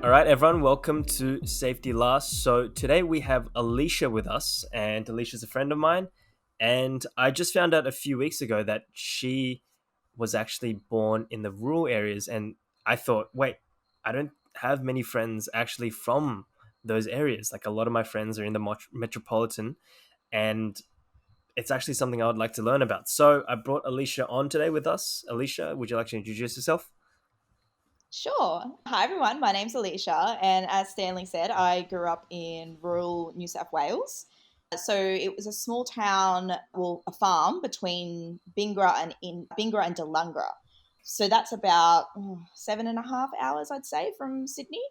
All right, everyone, welcome to Safety Last. So today we have Alicia with us, and Alicia's a friend of mine. And I just found out a few weeks ago that she was actually born in the rural areas. And I thought, wait, I don't have many friends actually from those areas. Like a lot of my friends are in the metropolitan, and it's actually something I would like to learn about. So I brought Alicia on today with us. Alicia, would you like to introduce yourself? Sure. Hi, everyone. My name's Alicia. And as Stanley said, I grew up in rural New South Wales. So it was a small town, well, a farm between Bingra and Delungra. So that's about 7.5 hours, I'd say, from Sydney.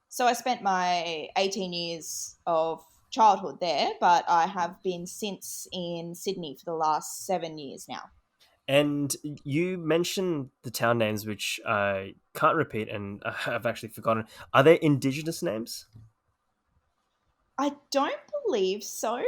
So I spent my 18 years of childhood there, but I have been since in Sydney for the last 7 years now. And you mentioned the town names, which I can't repeat, and I've actually forgotten. Are they indigenous names? I don't believe so.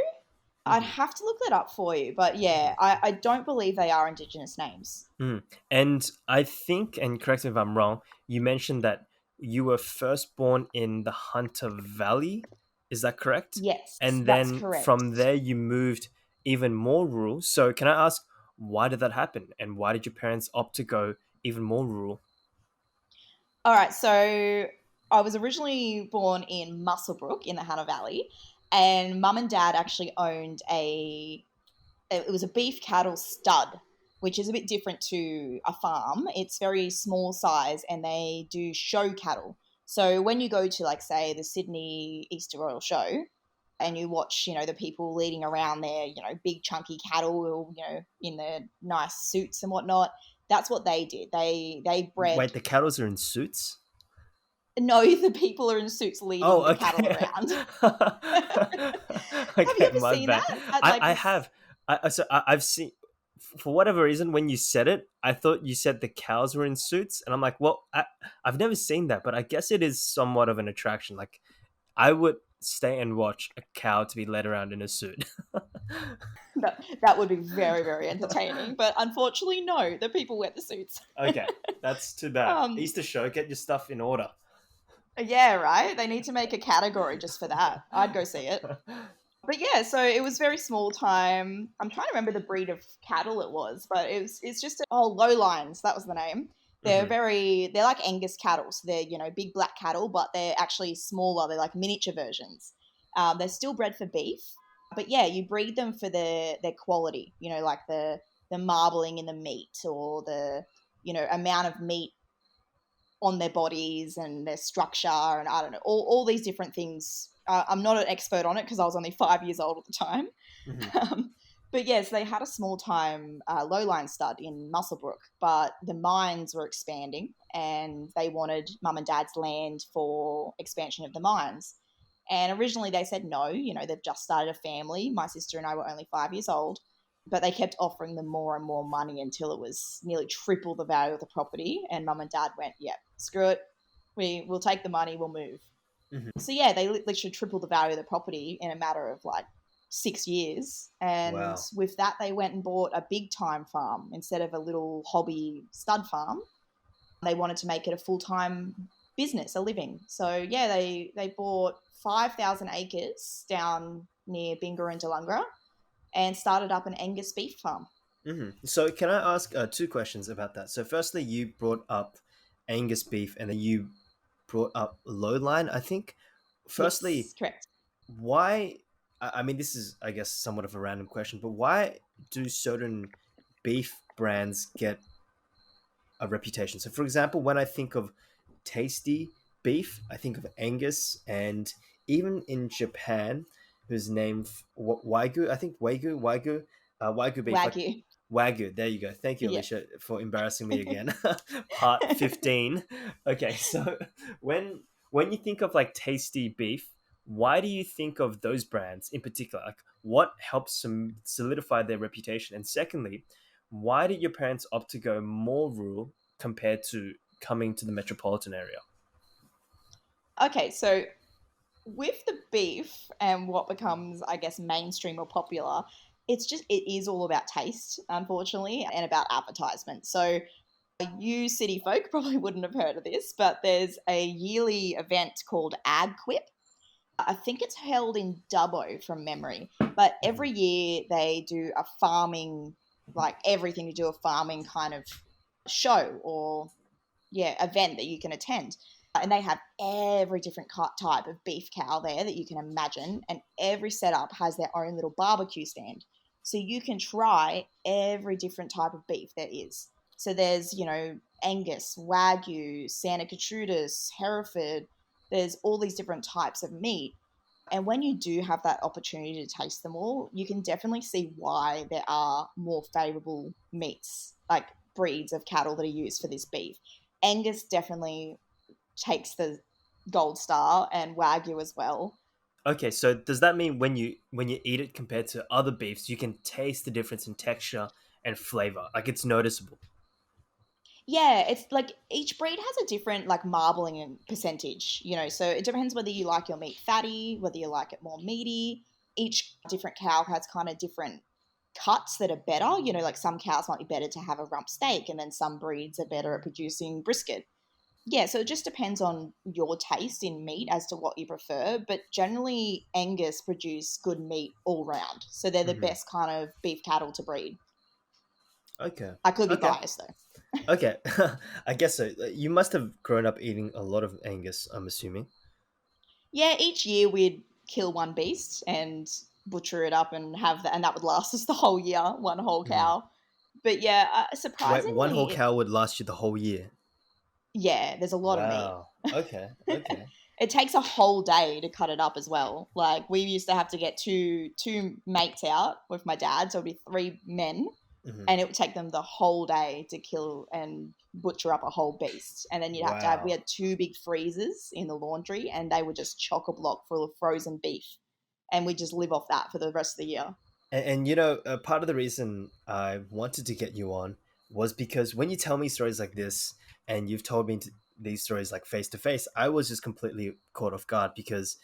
I'd Mm-hmm. have to look that up for you, but yeah, I don't believe they are Indigenous names. Mm. And I think, and correct me if I'm wrong, you mentioned that you were first born in the Hunter Valley. Is that correct? Yes, And that's then correct. from there, you moved even more rural. So, can I ask, why did that happen? And why did your parents opt to go even more rural? All right, so I was originally born in Muswellbrook in the Hunter Valley, and mum and dad actually owned it was a beef cattle stud, which is a bit different to a farm. It's very small size, and they do show cattle. So when you go to, like, say, the Sydney Easter Royal Show, and you watch, the people leading around there, big chunky cattle, in their nice suits and whatnot. That's what they did. They bred. Wait, the cattles are in suits? No, the people are in suits leading Oh, the cattle okay. around. Have you Okay, ever my seen bad. that at I, like I this? have. I've seen, for whatever reason, when you said it, I thought you said the cows were in suits. And I'm like, well, I've never seen that, but I guess it is somewhat of an attraction. Like, I would stay and watch a cow to be led around in a suit. That would be very, very entertaining. But unfortunately, no, the people wear the suits. Okay, that's too bad. Um, Easter show, get your stuff in order. yeah, right. They need to make a category just for that. I'd go see it. But yeah, so it was very small time. I'm trying to remember the breed of cattle it was, but it's just lowlines. That was the name. Hmm. They're like Angus cattle, so they're big black cattle, but they're actually smaller. They're like miniature versions. They're still bred for beef, but yeah, you breed them for their quality. Like the marbling in the meat, or the amount of meat on their bodies and their structure, and I don't know, all these different things. I'm not an expert on it because I was only 5 years old at the time. Hmm. Um, but yes, they had a small time lowline stud in Muswellbrook, but the mines were expanding and they wanted mum and dad's land for expansion of the mines. And originally they said no, they've just started a family. My sister and I were only 5 years old, but they kept offering them more and more money until it was nearly triple the value of the property. And mum and dad went, yeah, screw it. We'll take the money, we'll move. Hmm. So yeah, they literally tripled the value of the property in a matter of like 6 years. And Wow. with that, they went and bought a big time farm instead of a little hobby stud farm. They wanted to make it a full time business, a living. So yeah, they bought 5,000 acres down near Bingra and Delungra and started up an Angus beef farm. So, can I ask two questions about that? So, firstly, you brought up Angus beef, and then you brought up lowline. I think, firstly, Yes, correct. why? I mean, this is, I guess, somewhat of a random question, but why do certain beef brands get a reputation? So, for example, when I think of tasty beef, I think of Angus, and even in Japan, whose name Wagyu, I think Wagyu beef, like Wagyu. Wagyu. There you go. Thank you, Yeah. Alicia, for embarrassing me again. Part 15. Okay, so when you think of like tasty beef, why do you think of those brands in particular? Like, what helps them solidify their reputation? And secondly, why did your parents opt to go more rural compared to coming to the metropolitan area? Okay, so with the beef and what becomes, I guess, mainstream or popular, it is all about taste, unfortunately, and about advertisement. So You city folk probably wouldn't have heard of this, but there's a yearly event called Ag Quip. I think it's held in Dubbo from memory, but Mhm. every year they do a farming, like everything to do a farming kind of show or event that you can attend. And they have every different type of beef cow there that you can imagine, and every setup has their own little barbecue stand. So you can try every different type of beef there is. So there's, Angus, Wagyu, Santa Gertrudis, Hereford. There's all these different types of meat. And when you do have that opportunity to taste them all, you can definitely see why there are more favorable meats, like breeds of cattle that are used for this beef. Angus definitely takes the gold star, and Wagyu as well. Okay, so does that mean when you eat it compared to other beefs, you can taste the difference in texture and flavor? Like it's noticeable. Yeah, it's like each breed has a different like marbling and percentage, so it depends whether you like your meat fatty, whether you like it more meaty. Each different cow has kind of different cuts that are better. Like some cows might be better to have a rump steak, and then some breeds are better at producing brisket. Yeah, so it just depends on your taste in meat as to what you prefer. But generally, Angus produce good meat all round. So they're the Hmm. best kind of beef cattle to breed. Okay. I could be Okay. biased though. Okay. I guess so. You must have grown up eating a lot of Angus, I'm assuming. Yeah, each year we'd kill one beast and butcher it up and have that, and that would last us the whole year, one whole Mhm. cow. But yeah, Wait, one whole surprisingly, cow would last you the whole year. yeah, there's a lot of meat. Wow. Okay. Okay. It takes a whole day to cut it up as well. Like we used to have to get two mates out with my dad, so it'd be three men, Hmm. and it would take them the whole day to kill and butcher up a whole beast. And then you'd have to have we Wow. had two big freezers in the laundry, and they were just chock a block full of frozen beef, and we just live off that for the rest of the year. And part of the reason I wanted to get you on was because when you tell me stories like this, and you've told me these stories like face to face, I was just completely caught off guard because,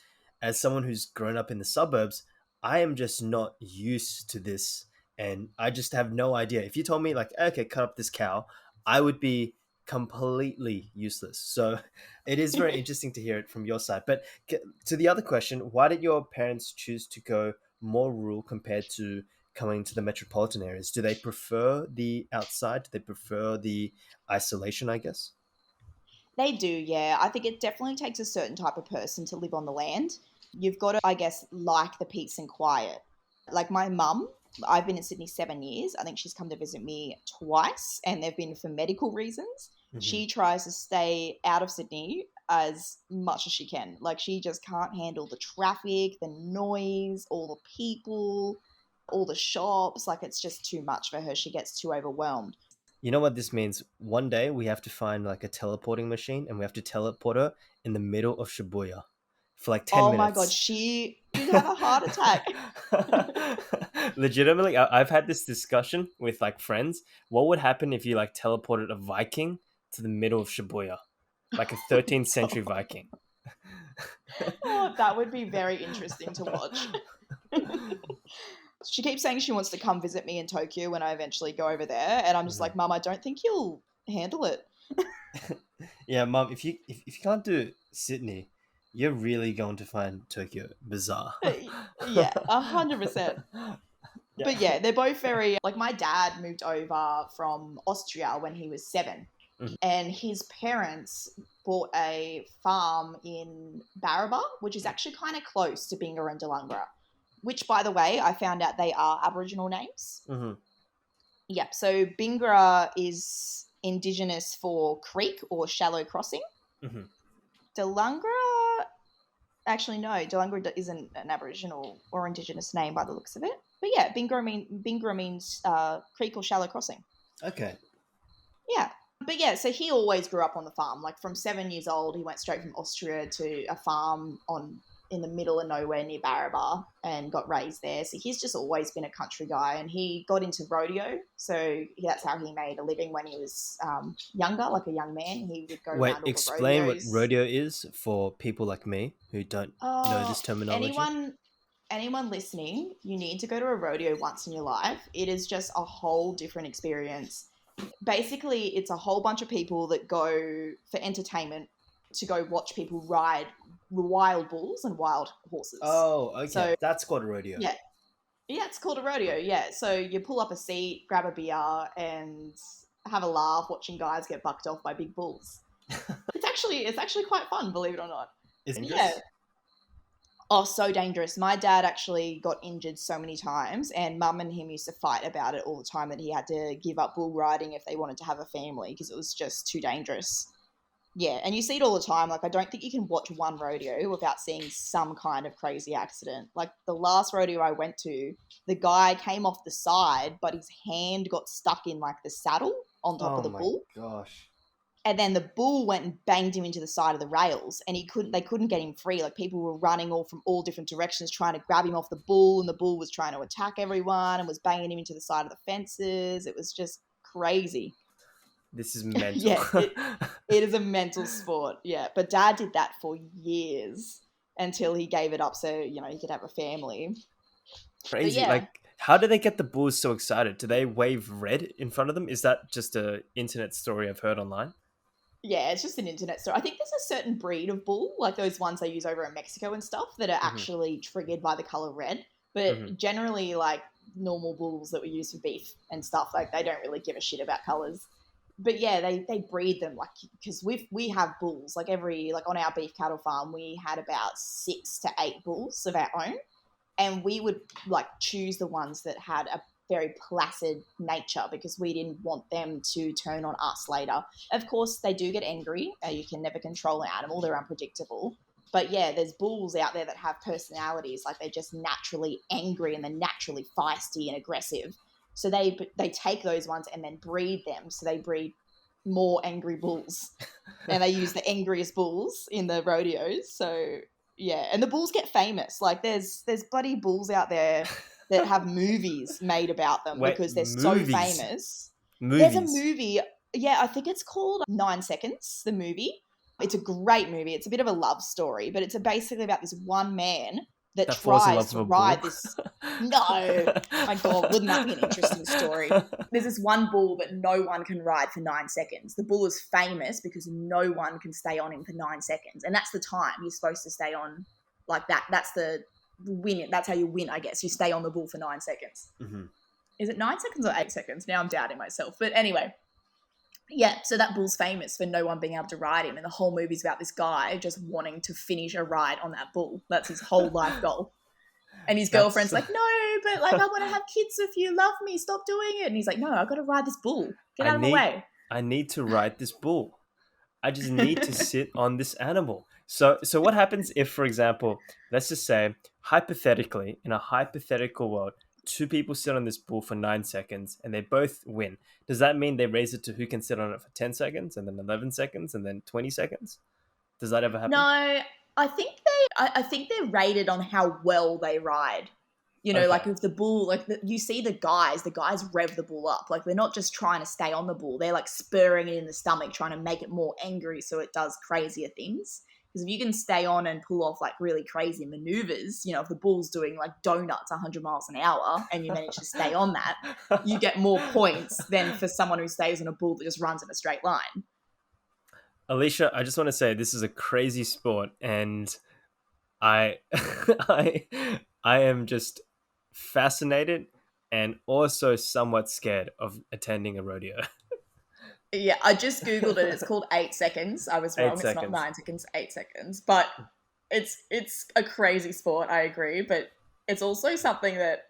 as someone who's grown up in the suburbs, I am just not used to this, and I just have no idea. If you told me like, okay, cut up this cow, I would be completely useless. So, it is very interesting to hear it from your side. But to the other question, why did your parents choose to go more rural compared to coming to the metropolitan areas? Do they prefer the outside? Do they prefer the isolation, I guess? They do, yeah. I think it definitely takes a certain type of person to live on the land. You've got to, I guess, like the peace and quiet. Like my mum, I've been in Sydney 7 years. I think she's come to visit me twice, and they've been for medical reasons. Hmm. She tries to stay out of Sydney as much as she can. Like she just can't handle the traffic, the noise, all the people, all the shops. Like it's just too much for her. She gets too overwhelmed. You know what this means? One day we have to find like a teleporting machine and we have to teleport her in the middle of Shibuya for like 10 Oh my god, minutes. she'd have a heart attack. Legitimately, I've had this discussion with like friends. What would happen if you like teleported a Viking to the middle of Shibuya? Like a Oh 13th century god. Viking. Oh, that would be very interesting to watch. She keeps saying she wants to come visit me in Tokyo when I eventually go over there, and I'm just Mhm. like, Mum, I don't think you'll handle it. Yeah, mom, if you can't do Sydney, you're really going to find Tokyo bizarre. Yeah, 100%. Yeah. But yeah, they're both very like my dad moved over from Austria when he was 7, Mhm. and his parents bought a farm in Barraba, which is actually kind of close to Binga and Delangra, which, by the way, I found out they are Aboriginal names. Mhm. Yep. So Bingra is Indigenous for creek or shallow crossing. Mhm. Delangra, actually, no, Delangra isn't an Aboriginal or Indigenous name by the looks of it. But yeah, Bingra means creek or shallow crossing. Okay. Yeah. But yeah, so he always grew up on the farm. Like from 7 years old, he went straight from Austria to a farm on in the middle of nowhere near Barraba and got raised there. So he's just always been a country guy, and he got into rodeo. So that's how he made a living when he was younger, like a young man. He would go Wait, around all the explain what rodeos. rodeo is for people like me who don't know Oh, this terminology. anyone listening, you need to go to a rodeo once in your life. It is just a whole different experience. Basically, it's a whole bunch of people that go for entertainment to go watch people ride wild bulls and wild horses. Oh, okay. So That's called a rodeo. yeah, yeah, it's called a rodeo. Yeah, so you pull up a seat, grab a beer, and have a laugh watching guys get bucked off by big bulls. It's actually quite fun, believe it or not. It's Yeah. dangerous. Oh, so dangerous. My dad actually got injured so many times, and mum and him used to fight about it all the time that he had to give up bull riding if they wanted to have a family because it was just too dangerous. Yeah, and you see it all the time. Like, I don't think you can watch one rodeo without seeing some kind of crazy accident. Like, the last rodeo I went to, the guy came off the side, but his hand got stuck in, like, the saddle on top Oh of the my bull. gosh. And then the bull went and banged him into the side of the rails, and they couldn't get him free. Like, people were running all from all different directions trying to grab him off the bull, and the bull was trying to attack everyone and was banging him into the side of the fences. It was just crazy. This is mental. Yeah, it is a mental sport. Yeah, but dad did that for years until he gave it up so he could have a family. But Crazy. yeah, Like, how do they get the bulls so excited? Do they wave red in front of them? Is that just a internet story I've heard online? yeah, it's just an internet story. I think there's a certain breed of bull, like those ones they use over in Mexico and stuff, that are Hmm. actually triggered by the color red. Hmm. But generally, like normal bulls that we use for beef and stuff, like they don't really give a shit about colors. But yeah, they breed them like because we have bulls like on our beef cattle farm we had about 6 to 8 bulls of our own, and we would like choose the ones that had a very placid nature because we didn't want them to turn on us later. Of course, they do get angry. You can never control an animal; they're unpredictable. But yeah, there's bulls out there that have personalities, like they're just naturally angry and they're naturally feisty and aggressive. So they take those ones and then breed them. So they breed more angry bulls, and they use the angriest bulls in the rodeos. So yeah, and the bulls get famous. Like there's bloody bulls out there that have movies made about them Wait, because they're so movies. famous. There's a Movies. movie, yeah, I think it's called 9 Seconds, the movie. It's a great movie. It's a bit of a love story, but it's basically about this one man that That falls in tries love to with a bull. ride this. No, my God, wouldn't that be an interesting story? There's this one bull that no one can ride for 9 seconds. The bull is famous because no one can stay on him for 9 seconds. And that's the time you're supposed to stay on like that. That's the win. That's how you win, I guess. You stay on the bull for 9 seconds. Hmm. Is it 9 seconds or 8 seconds? Now I'm doubting myself. But anyway, yeah, so that bull's famous for no one being able to ride him. And the whole movie's about this guy just wanting to finish a ride on that bull. That's his whole life goal. And his That's. girlfriend's like, no, but like I want to have kids with you. Love me. Stop doing it. And he's like, no, I got to ride this bull. Get I out of my need. way. I need to ride this bull. I just need to sit on this animal. So what happens if, for example, let's just say hypothetically, in a hypothetical world, two people sit on this bull for 9 seconds and they both win? Does that mean they raise it to who can sit on it for 10 seconds and then 11 seconds and then 20 seconds? Does that ever happen? No, I think they're rated on how well they ride. Okay. Like if the bull, like you see the guys rev the bull up. Like they're not just trying to stay on the bull; they're like spurring it in the stomach, trying to make it more angry so it does crazier things. Because if you can stay on and pull off like really crazy maneuvers, if the bull's doing like donuts 100 miles an hour and you manage to stay on that, you get more points than for someone who stays on a bull that just runs in a straight line. Alicia, I just want to say this is a crazy sport, and I, I, I am just fascinated and also somewhat scared of attending a rodeo. Yeah, I just googled it. It's called 8 seconds. I was Eight wrong. It's not seconds. 9 seconds, 8 seconds. But it's a crazy sport. I agree, but it's also something that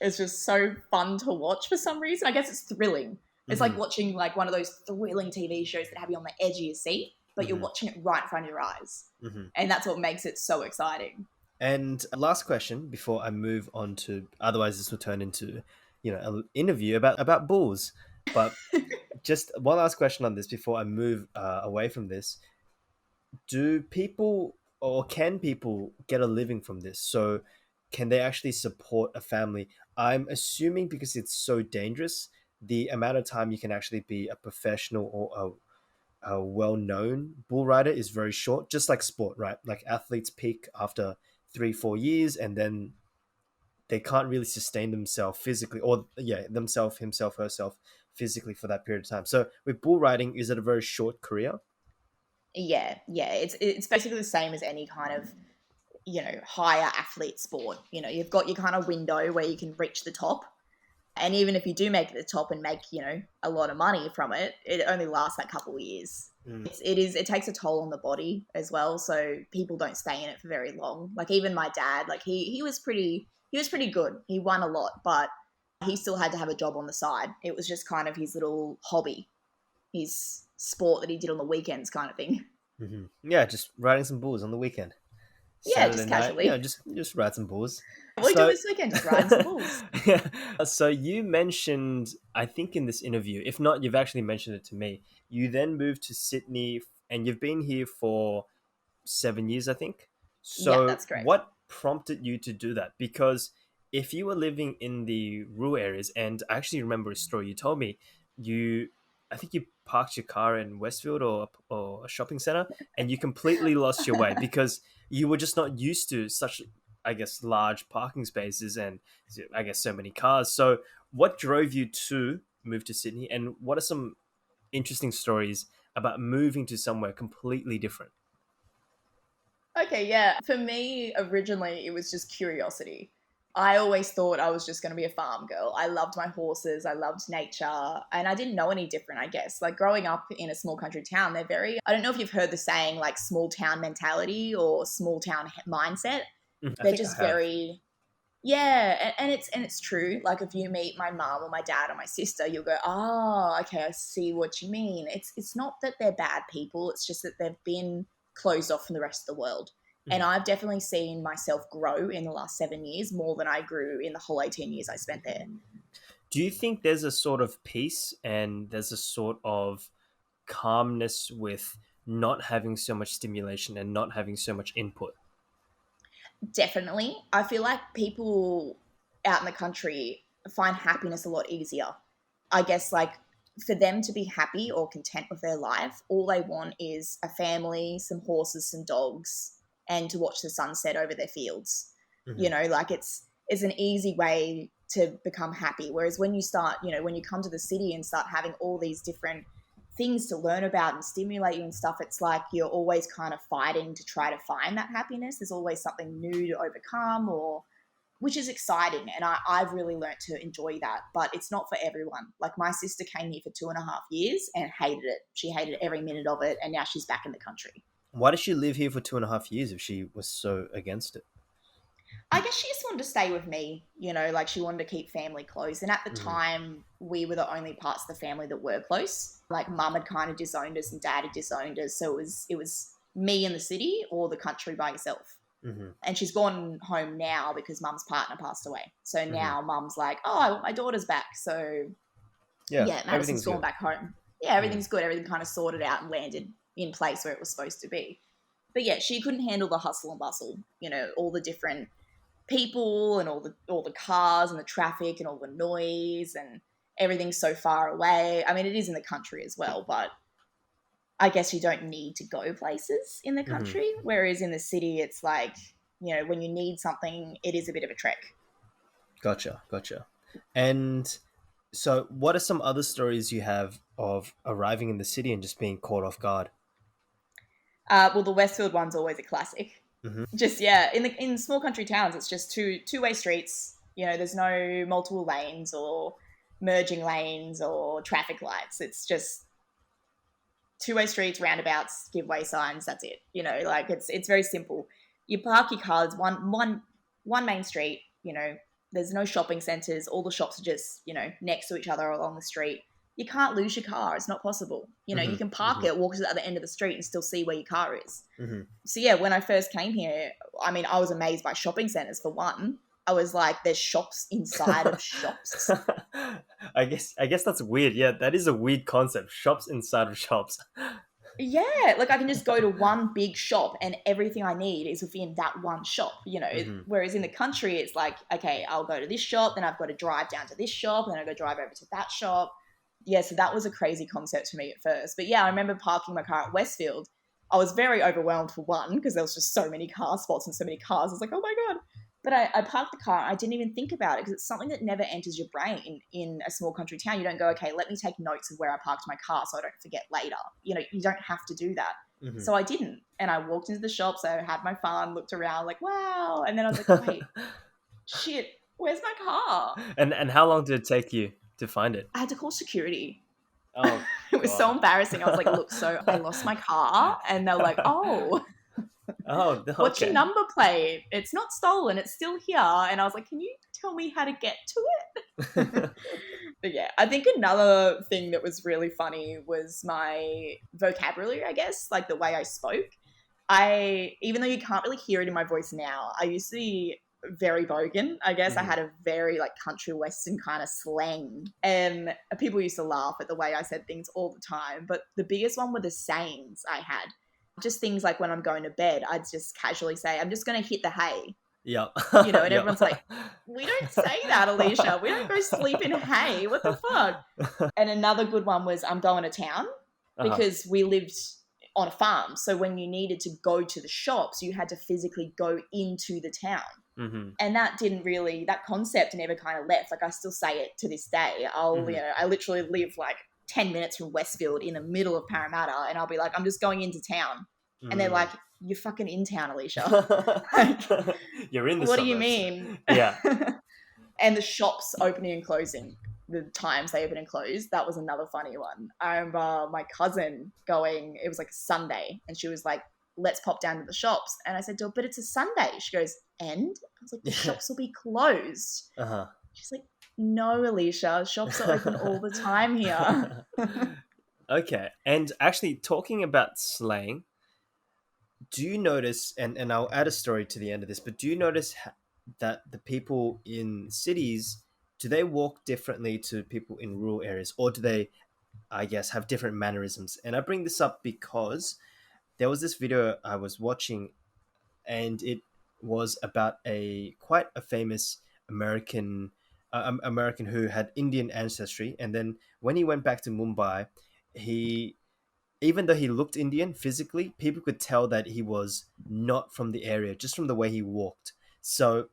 is just so fun to watch for some reason. I guess it's thrilling. It's like Hmm. watching like one of those thrilling TV shows that have you on the edge of your seat, but you're Hmm. watching it right in front of your eyes, Hmm. and that's what makes it so exciting. And last question before I move on to, otherwise this will turn into, an interview about bulls. But just one last question on this before I move away from this. Do people or can people get a living from this? So can they actually support a family? I'm assuming because it's so dangerous, the amount of time you can actually be a professional or a well-known bull rider is very short, just like sport, right? Like athletes peak after 3 4 years and then they can't really sustain themselves physically, or yeah, themselves, himself, herself physically for that period of time. So with bull riding, is it a very short career? Yeah. It's basically the same as any kind of, higher athlete sport. You've got your kind of window where you can reach the top. And even if you do make it to the top and make, a lot of money from it, it only lasts that couple of years. Mm. It takes a toll on the body as well. So people don't stay in it for very long. Like even my dad, like he was pretty good. He won a lot, but he still had to have a job on the side. It was just kind of his little hobby, his sport that he did on the weekends kind of thing. Yeah, just riding some bulls on the weekend. Yeah, Saturday just night, casually. just ride some bulls. What are we doing So, this weekend? Just riding some bulls. yeah. So you mentioned, I think in this interview, if not, you've actually mentioned it to me. You then moved to Sydney, and you've been here for 7 years, I think. Yeah, So, that's correct. what prompted you to do that? Because if you were living in the rural areas, and I actually remember a story you told me, you, I think you parked your car in Westfield or a shopping center, and you completely lost your way because you were just not used to such, I guess, large parking spaces and I guess so many cars. So, what drove you to move to Sydney, and what are some interesting stories about moving to somewhere completely different? Okay, yeah. For me, originally, it was just curiosity. I always thought I was just going to be a farm girl. I loved my horses, I loved nature, and I didn't know any different, I guess. Like growing up in a small country town, they're very, I don't know if you've heard the saying like small town mentality or small town mindset. I They're think I just have. very, yeah, and it's true. Like if you meet my mom or my dad or my sister, you'll go, "Oh, okay, I see what you mean." It's not that they're bad people. It's just that they've been closed off from the rest of the world. And Mhm. I've definitely seen myself grow in the last 7 years more than I grew in the whole 18 years I spent there. Do you think there's a sort of peace and there's a sort of calmness with not having so much stimulation and not having so much input? Definitely, I feel like people out in the country find happiness a lot easier. I guess like for them to be happy or content with their life, all they want is a family, some horses, some dogs, and to watch the sunset over their fields. Hmm. Like it's an easy way to become happy. Whereas when you start, when you come to the city and start having all these different things to learn about and stimulate you and stuff, it's like you're always kind of fighting to try to find that happiness. There's always something new to overcome or which is exciting. And I've really learnt to enjoy that. But it's not for everyone. Like my sister came here for 2.5 years and hated it. She hated every minute of it. And now she's back in the country. Why did she live here for 2.5 years if she was so against it? I guess she just wanted to stay with me, like she wanted to keep family close. And at the Hmm. time, we were the only parts of the family that were close. Like mum had kind of disowned us and dad had disowned us. So it was me in the city or the country by yourself. Hmm. And she's gone home now because mum's partner passed away. So Hmm. now mum's like, oh, I want my daughter's back. So Yeah, yeah, Madison's everything's gone good. back home. Yeah, Mm. everything's good. Everything kind of sorted out and landed in place where it was supposed to be. But yeah, she couldn't handle the hustle and bustle, all the different people and all the cars and the traffic and all the noise and everything's so far away. I mean, it is in the country as well, but I guess you don't need to go places in the Hmm. country. Whereas in the city, it's like, when you need something, it is a bit of a trek. Gotcha, gotcha. And so, what are some other stories you have of arriving in the city and just being caught off guard? Well, the Westfield one's always a classic. Hmm. Just yeah, in small country towns, it's just two-way streets. There's no multiple lanes or merging lanes or traffic lights. It's just two-way streets, roundabouts, give way signs. That's it. Like it's very simple. You park your cars one main street. There's no shopping centres. All the shops are just next to each other along the street. You can't lose your car. It's not possible. You Hmm. can park Hmm. it, walk to the other end of the street, and still see where your car is. Hmm. So yeah, when I first came here, I mean, I was amazed by shopping centres for one. I was like, there's shops inside of shops. I guess that's weird. Yeah, that is a weird concept. Shops inside of shops. Yeah, like I can just go to one big shop and everything I need is within that one shop. Hmm. Whereas in the country, it's like, okay, I'll go to this shop, then I've got to drive down to this shop, and then I go drive over to that shop. Yeah, so that was a crazy concept for me at first. But yeah, I remember parking my car at Westfield. I was very overwhelmed for one because there was just so many car spots and so many cars. I was like, oh my god. But I parked the car. I didn't even think about it because it's something that never enters your brain in a small country town. You don't go, okay, let me take notes of where I parked my car so I don't forget later. You don't have to do that. Mhm. So I didn't. And I walked into the shops. I had my fun, looked around like, wow. And then I was like, wait, shit, where's my car? And how long did it take you to find it? I had to call security. Oh It was so God. embarrassing. I was like, look, so I lost my car. And they're like, oh, Oh, what's your okay. number plate? It's not stolen. It's still here. And I was like, can you tell me how to get to it? But yeah, I think another thing that was really funny was my vocabulary, I guess, like the way I spoke. Even though you can't really hear it in my voice now, I used to be very bogan. I guess I Mhm. had a very like country western kind of slang, and people used to laugh at the way I said things all the time. But the biggest one were the sayings I had. Just things like when I'm going to bed, I'd just casually say, "I'm just going to hit the hay," Yep. and Yep. everyone's like, "We don't say that, Alicia. We don't go sleep in hay. What the fuck?" And another good one was, "I'm going to town," Uh-huh. because we lived on a farm. So when you needed to go to the shops, you had to physically go into the town. Mhm. And that concept never kind of left. Like I still say it to this day. Mhm. I literally live like 10 minutes from Westfield in the middle of Parramatta, and I'll be like, I'm just going into town. And they're like, Mm. you're fucking in town, Alicia. Like, You're in the what do you suburbs. mean? Yeah. And the shops opening and closing, the times they open and close, that was another funny one. I remember my cousin going, it was like a Sunday, and she was like, let's pop down to the shops. And I said to her, but it's a Sunday. She goes, and? I was like, the Yeah. shops will be closed. Uh-huh. She's like, no, Alicia, shops are open all the time here. Okay. And actually talking about slang, do you notice, and I'll add a story to the end of this, but do you notice that the people in cities, do they walk differently to people in rural areas, or do they, I guess, have different mannerisms? And I bring this up because there was this video I was watching, and it was about a quite a famous American American who had Indian ancestry, and then when he went back to Mumbai, he, even though he looked Indian physically, people could tell that he was not from the area just from the way he walked. So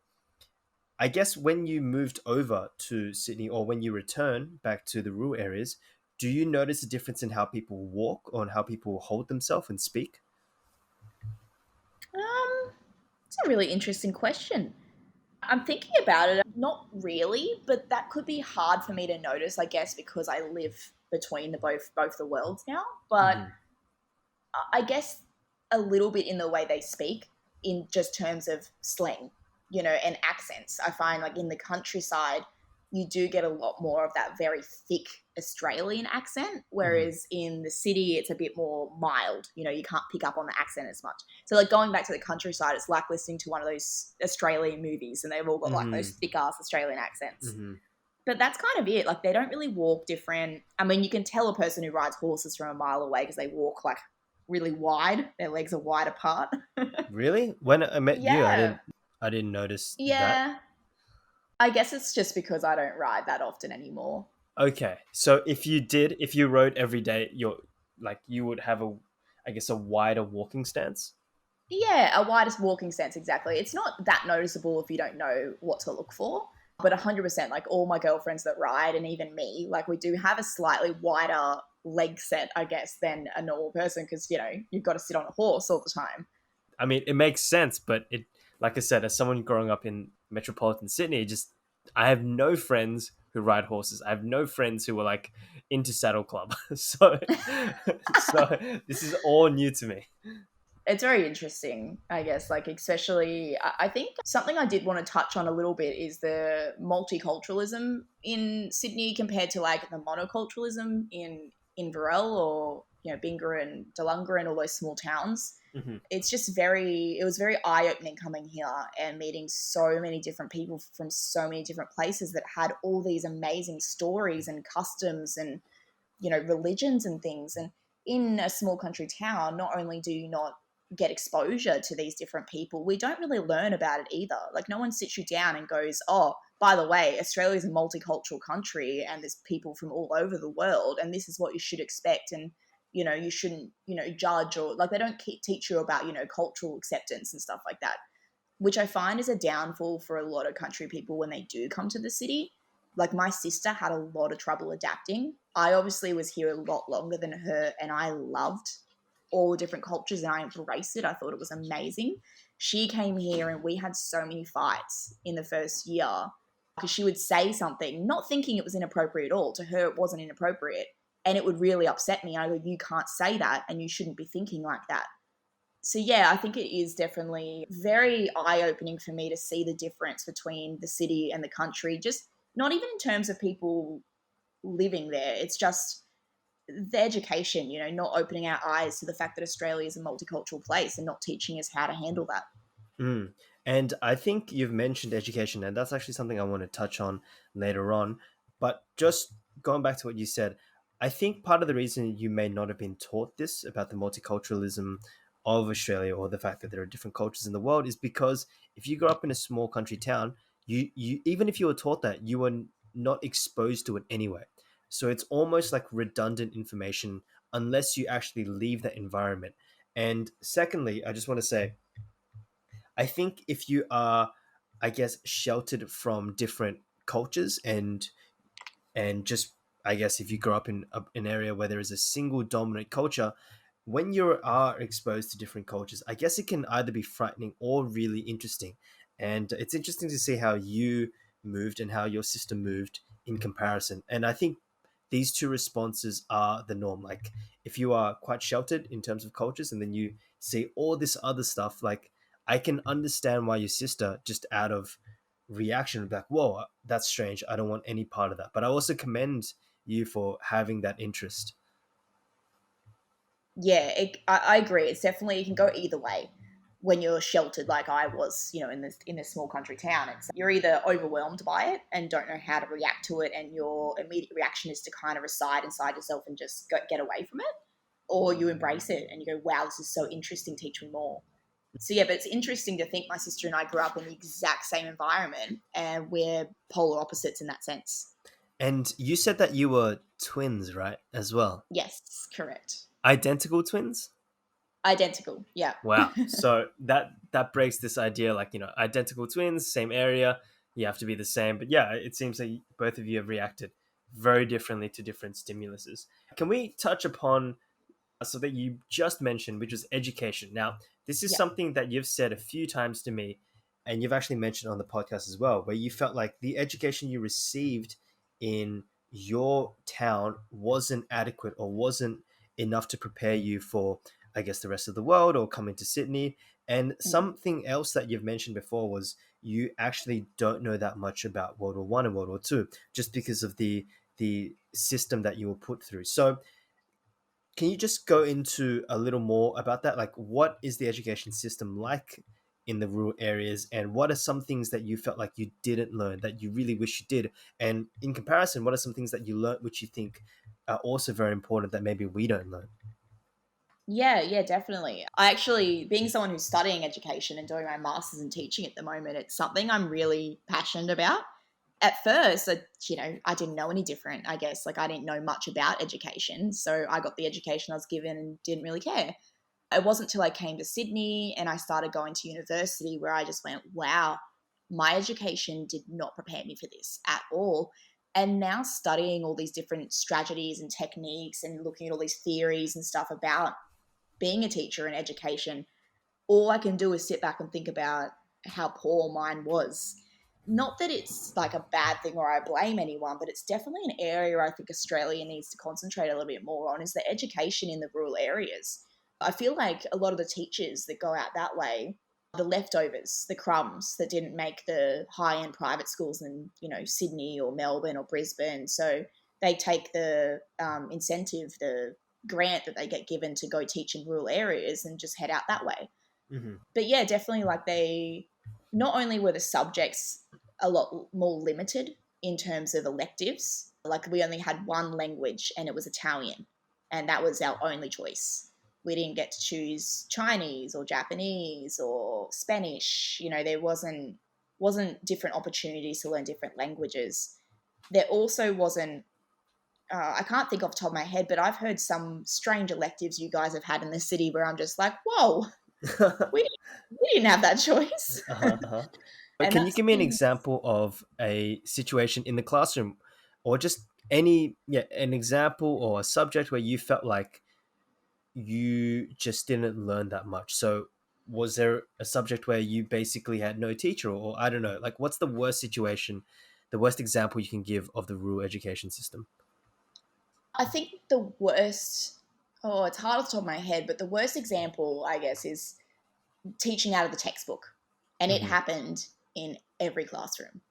I guess when you moved over to Sydney, or when you return back to the rural areas, do you notice a difference in how people walk or in how people hold themselves and speak? It's a really interesting question. I'm thinking about it. Not really, but that could be hard for me to notice, I guess, because I live between both the worlds now. But Mm-hmm. I guess a little bit in the way they speak, in just terms of slang, and accents. I find like in the countryside, you do get a lot more of that very thick Australian accent, Mm-hmm. whereas in the city, it's a bit more mild. You can't pick up on the accent as much. So, like going back to the countryside, it's like listening to one of those Australian movies, and they've all got like those Mm-hmm. thick ass Australian accents. Mm-hmm. But that's kind of it. Like they don't really walk different. I mean, you can tell a person who rides horses from a mile away because they walk like really wide. Their legs are wide apart. Really? When I met you, Yeah. I didn't notice that. Yeah. I guess it's just because I don't ride that often anymore. Okay. So if you rode every day, you're like you would have a, I guess, a wider walking stance. Yeah, a widest walking sense, exactly. It's not that noticeable if you don't know what to look for. But 100%, like all my girlfriends that ride, and even me, like we do have a slightly wider leg set, I guess, than a normal person because, you've got to sit on a horse all the time. I mean, it makes sense, but it, like I said, as someone growing up in metropolitan Sydney, just I have no friends who ride horses. I have no friends who are like into saddle club. So, so this is all new to me. It's very interesting, I guess. Like, especially, I think something I did want to touch on a little bit is the multiculturalism in Sydney compared to like the monoculturalism in Varel, or Binga and Dalunga and all those small towns. Hmm. It was very eye opening coming here and meeting so many different people from so many different places that had all these amazing stories and customs and religions and things. And in a small country town, not only do you not get exposure to these different people, we don't really learn about it either. Like no one sits you down and goes, oh, by the way, Australia is a multicultural country and there's people from all over the world and this is what you should expect. And you shouldn't judge, or like they don't teach you about cultural acceptance and stuff like that. which I find is a downfall for a lot of country people when they do come to the city. Like my sister had a lot of trouble adapting. I obviously was here a lot longer than her, and I loved all the different cultures and I embraced it. I thought it was amazing. She came here and we had so many fights in the first year because she would say something, not thinking it was inappropriate at all. To her, it wasn't inappropriate. And it would really upset me. I go, you can't say that and you shouldn't be thinking like that. So, yeah, I think it is definitely very eye opening for me to see the difference between the city and the country, just not even in terms of people living there. It's just the education, not opening our eyes to the fact that Australia is a multicultural place and not teaching us how to handle that. Mm. And I think you've mentioned education, and that's actually something I want to touch on later on. But just going back to what you said, I think part of the reason you may not have been taught this about the multiculturalism of Australia or the fact that there are different cultures in the world is because if you grow up in a small country town, you even if you were taught that, you were not exposed to it anyway. So it's almost like redundant information unless you actually leave that environment. And secondly, I just want to say I think if you are, I guess, sheltered from different cultures and just I guess if you grow up in an area where there is a single dominant culture, when you are exposed to different cultures, I guess it can either be frightening or really interesting. And it's interesting to see how you moved and how your sister moved in comparison. And I think these two responses are the norm. Like if you are quite sheltered in terms of cultures and then you see all this other stuff, like I can understand why your sister just out of reaction would be like, whoa, that's strange. I don't want any part of that. But I also commend you for having that interest. Yeah, I agree. It's definitely, you can go either way when you're sheltered like I was, in this small country town. It's you're either overwhelmed by it and don't know how to react to it, and your immediate reaction is to kind of reside inside yourself and just get away from it, or you embrace it and you go, wow, this is so interesting, teach me more. So yeah, but it's interesting to think my sister and I grew up in the exact same environment and we're polar opposites in that sense. And you said that you were twins, right? As well. Yes, correct. Identical twins? Identical. Yeah. Wow. So that breaks this idea like, identical twins, same area, you have to be the same. But yeah, it seems like both of you have reacted very differently to different stimuluses. Can we touch upon so that you just mentioned, which was education. Now, this is Yeah. something that you've said a few times to me, and you've actually mentioned on the podcast as well, where you felt like the education you received in your town wasn't adequate or wasn't enough to prepare you for, I guess, the rest of the world or coming to Sydney. And Mm. something else that you've mentioned before was you actually don't know that much about World War One and World War Two, just because of the system that you were put through. So can you just go into a little more about that? Like, what is the education system like in the rural areas, and what are some things that you felt like you didn't learn that you really wish you did? And in comparison, what are some things that you learned which you think are also very important that maybe we don't learn? Yeah, yeah, definitely. I actually, being someone who's studying education and doing my master's in teaching at the moment, it's something I'm really passionate about. At first, I didn't know any different, I guess. Like, I didn't know much about education. So I got the education I was given and didn't really care. It wasn't till I came to Sydney and I started going to university where I just went, wow, my education did not prepare me for this at all. And now studying all these different strategies and techniques and looking at all these theories and stuff about being a teacher in education, all I can do is sit back and think about how poor mine was. Not that it's like a bad thing or I blame anyone, but it's definitely an area I think Australia needs to concentrate a little bit more on is the education in the rural areas. I feel like a lot of the teachers that go out that way, the leftovers, the crumbs that didn't make the high-end private schools in, Sydney or Melbourne or Brisbane. So they take the incentive, the grant that they get given to go teach in rural areas and just head out that way. Mm-hmm. But yeah, definitely like they not only were the subjects a lot more limited in terms of electives, like we only had one language and it was Italian, and that was our only choice. We didn't get to choose Chinese or Japanese or Spanish. There wasn't different opportunities to learn different languages. There also wasn't I can't think off the top of my head, but I've heard some strange electives you guys have had in the city where I'm just like, whoa, We, we didn't have that choice. Uh-huh, uh-huh. But And can you that's give me an been, example of a situation in the classroom, or just any, yeah, an example or a subject where you felt like you just didn't learn that much? So, was there a subject where you basically had no teacher, or I don't know, like what's the worst situation, the worst example you can give of the rural education system? I think the worst, oh, it's hard off the top of my head, but the worst example, I guess, is teaching out of the textbook. And it Hmm. happened in every classroom.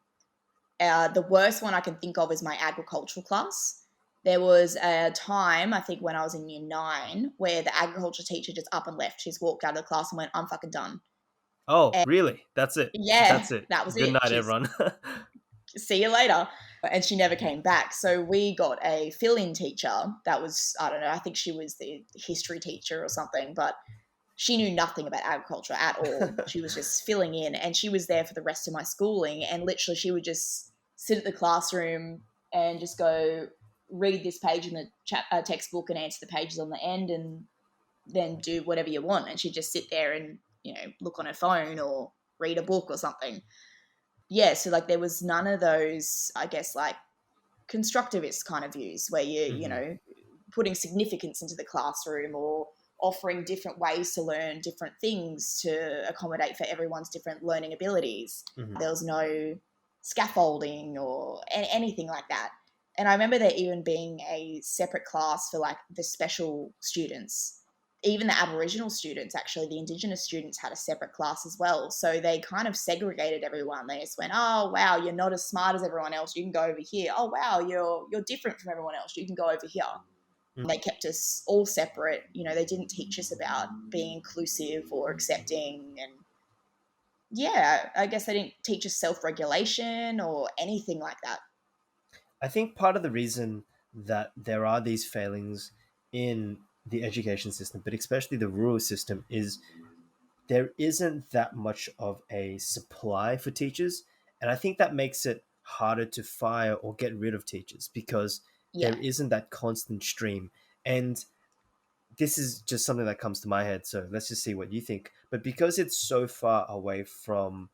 The worst one I can think of is my agricultural class. There was a time, I think when I was in year nine, where the agriculture teacher just up and left. She's walked out of the class and went, I'm fucking done. Oh, And really? That's it. yeah, That's it. that was Good it. night, She's everyone. see you later. And she never came back. So we got a fill in teacher that was, I don't know, I think she was the history teacher or something, but she knew nothing about agriculture at all. She was just filling in, and she was there for the rest of my schooling. And literally, she would just sit at the classroom and just go read this page in the textbook and answer the pages on the end, and then do whatever you want. And she'd just sit there and look on her phone or read a book or something. Yeah, so like there was none of those, I guess, like constructivist kind of views where Hmm. putting significance into the classroom or offering different ways to learn different things to accommodate for everyone's different learning abilities. Hmm. There was no scaffolding or anything like that. And I remember there even being a separate class for like the special students. Even the Aboriginal students, actually, the Indigenous students had a separate class as well. So they kind of segregated everyone. They just went, "Oh wow, you're not as smart as everyone else. You can go over here. Oh wow, you're different from everyone else. You can go over here." They kept us all separate. They didn't teach us about being inclusive or accepting. And yeah, I guess they didn't teach us self regulation or anything like that. I think part of the reason that there are these failings in the education system, but especially the rural system, is there isn't that much of a supply for teachers. And I think that makes it harder to fire or get rid of teachers because Yeah. there isn't that constant stream. And this is just something that comes to my head. So let's just see what you think. But because it's so far away from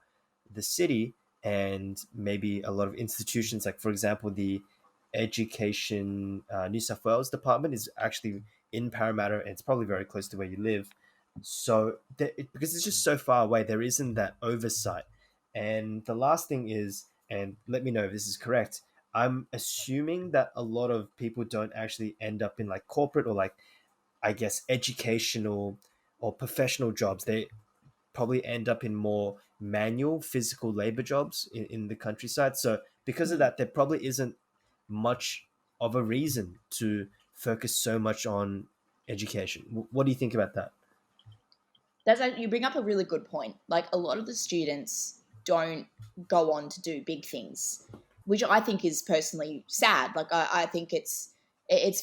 the city and maybe a lot of institutions, like for example, the Education New South Wales department is actually in Parramatta and it's probably very close to where you live. So because it's just so far away, there isn't that oversight. And the last thing is, and let me know if this is correct, I'm assuming that a lot of people don't actually end up in like corporate or like, I guess, educational or professional jobs. They probably end up in more manual physical labor jobs in the countryside. So because of Mm. that, there probably isn't much of a reason to focus so much on education. What do you think about that? You bring up a really good point. Like a lot of the students don't go on to do big things, which I think is personally sad. Like I think it's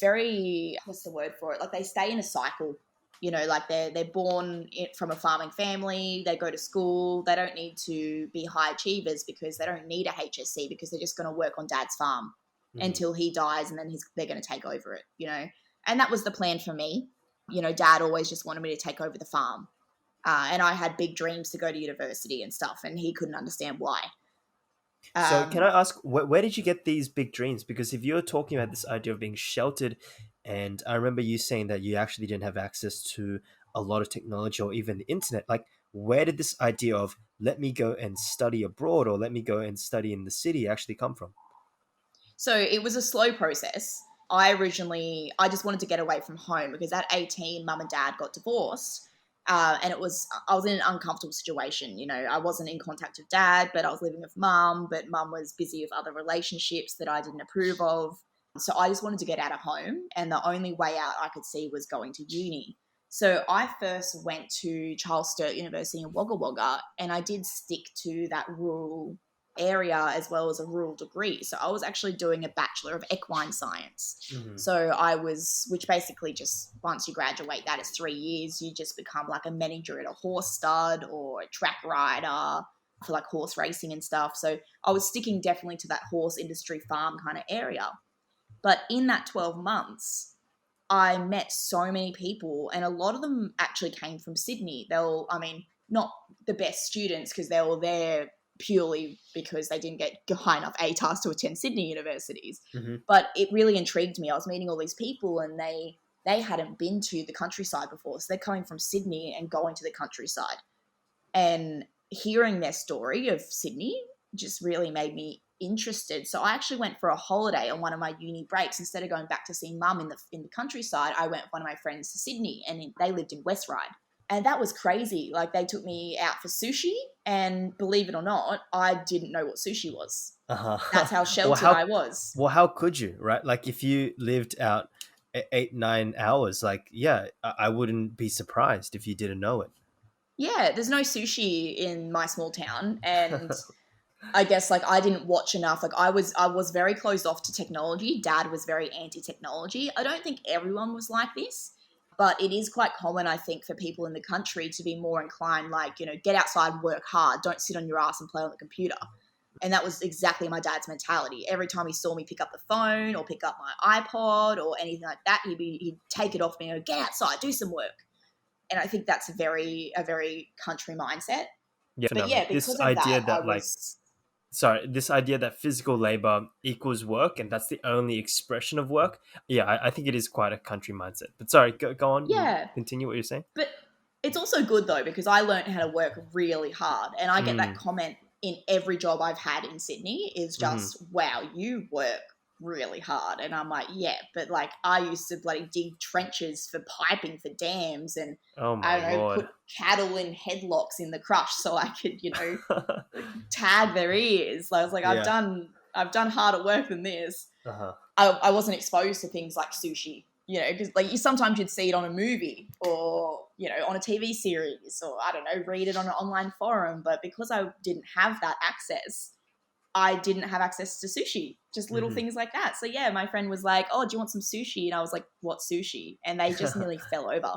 very, what's the word for it? Like they stay in a cycle. Like they're born from a farming family. They go to school. They don't need to be high achievers because they don't need a HSC because they're just going to work on dad's farm Hmm. until he dies, and then they're going to take over it. And that was the plan for me. Dad always just wanted me to take over the farm, and I had big dreams to go to university and stuff, and he couldn't understand why. So can Um, I ask, where did you get these big dreams? Because if you're talking about this idea of being sheltered, and I remember you saying that you actually didn't have access to a lot of technology or even the internet, like where did this idea of let me go and study abroad or let me go and study in the city actually come from? so it was a slow process. I just wanted to get away from home because at 18, mum and dad got divorced. And I was in an uncomfortable situation. I wasn't in contact with dad, but I was living with mum, but mum was busy with other relationships that I didn't approve of. So I just wanted to get out of home. And the only way out I could see was going to uni. So I first went to Charles Sturt University in Wagga Wagga, and I did stick to that rural area as well as a rural degree. So I was actually doing a Bachelor of Equine Science. Hmm. So which basically just once you graduate, that is 3 years, you just become like a manager at a horse stud or a track rider for like horse racing and stuff. So I was sticking definitely to that horse industry farm kind of area. But in that 12 months, I met so many people, and a lot of them actually came from Sydney. I mean, not the best students because they were there purely because they didn't get high enough ATARs to attend Sydney universities. Mm-hmm. But it really intrigued me. I was meeting all these people, and they hadn't been to the countryside before, so they're coming from Sydney and going to the countryside. And hearing their story of Sydney just really made me interested. So I actually went for a holiday on one of my uni breaks. Instead of going back to see mum in the countryside, I went with one of my friends to Sydney, and they lived in West Ryde. And that was crazy. Like, they took me out for sushi, and believe it or not, I didn't know what sushi was. Uh-huh. That's how well, sheltered how I was. well how could you, right? Like if you lived out 8 9 hours, like yeah, I wouldn't be surprised if you didn't know it. Yeah, there's no sushi in my small town, and I guess like I didn't watch enough. Like I was very closed off to technology. Dad was very anti-technology. I don't think everyone was like this, but it is quite common, I think, for people in the country to be more inclined, like, get outside, work hard, don't sit on your ass and play on the computer. And that was exactly my dad's mentality. Every time he saw me pick up the phone or pick up my iPod or anything like that, he'd take it off me and go, get outside, do some work. And I think that's a very country mindset. Yeah, But definitely. yeah, because of that, I was This idea that physical labor equals work and that's the only expression of work. Yeah, I think it is quite a country mindset. But sorry, go on. You yeah. continue what you're saying. But it's also good though because I learned how to work really hard, and I get that Mm, comment in every job I've had in Sydney is mm-hmm. just, "Wow, you work really hard." And I'm like, "Yeah, but like I used to bloody dig trenches for piping for dams, and Oh my I don't know, lord. put cattle in headlocks in the crush so I could, tag their ears." I was like, Yeah. I've done harder work than this. Uh-huh. I wasn't exposed to things like sushi, because like sometimes you'd see it on a movie or, on a TV series, or I don't know, read it on an online forum. But because I didn't have that access, I didn't have access to sushi, just little Mm-hmm. things like that. So yeah, my friend was like, "Oh, do you want some sushi?" And I was like, "What sushi?" And they just nearly fell over.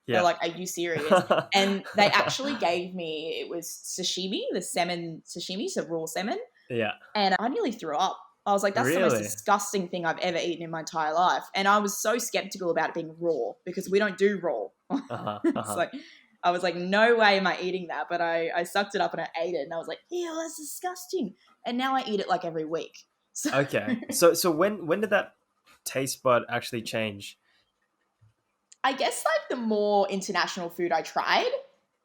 They're Yeah. like, "Are you serious?" And they actually gave me, it was sashimi, the salmon sashimi, so raw salmon, Yeah. and I nearly threw up. I was like, that's the most Really? disgusting thing I've ever eaten in my entire life. And I was so skeptical about it being raw because we don't do raw. Uh-huh. It's Uh-huh. like, I was like, no way am I eating that. But I sucked it up and I ate it. And I was like, ew, that's disgusting. And now I eat it like every week. So Okay. So when did that taste bud actually change? I guess like the more international food I tried,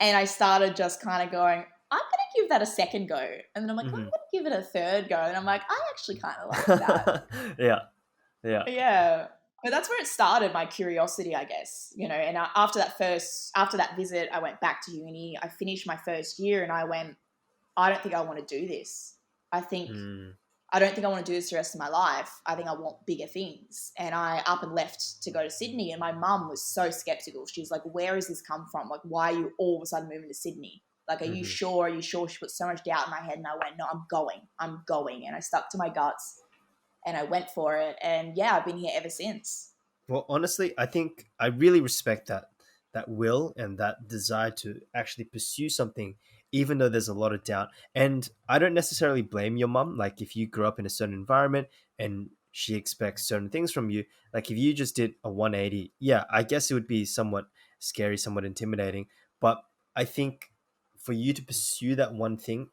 and I started just kind of going, I'm going to give that a second go. And then I'm like, I'm going Mm-hmm. to give it a third go. And I'm like, I actually kind of like that. Yeah. Yeah. Yeah. But that's where it started, my curiosity, I guess. And after that visit, I went back to uni. I finished my first year and I went, I don't think I want to do this. I think Mm. I don't think I want to do this the rest of my life. I think I want bigger things. And I up and left to go to Sydney. And my mum was so skeptical. She's like, where has this come from? Like, why are you all of a sudden moving to Sydney? Like, are you Mm-hmm. sure? Are you sure? She put so much doubt in my head. And I went, no, I'm going. I'm going. And I stuck to my guts and I went for it. And yeah, I've been here ever since. Well, honestly, I think I really respect that will and that desire to actually pursue something, even though there's a lot of doubt. And I don't necessarily blame your mum. Like if you grew up in a certain environment and she expects certain things from you, like if you just did a 180, yeah, I guess it would be somewhat scary, somewhat intimidating. But I think for you to pursue that one thing,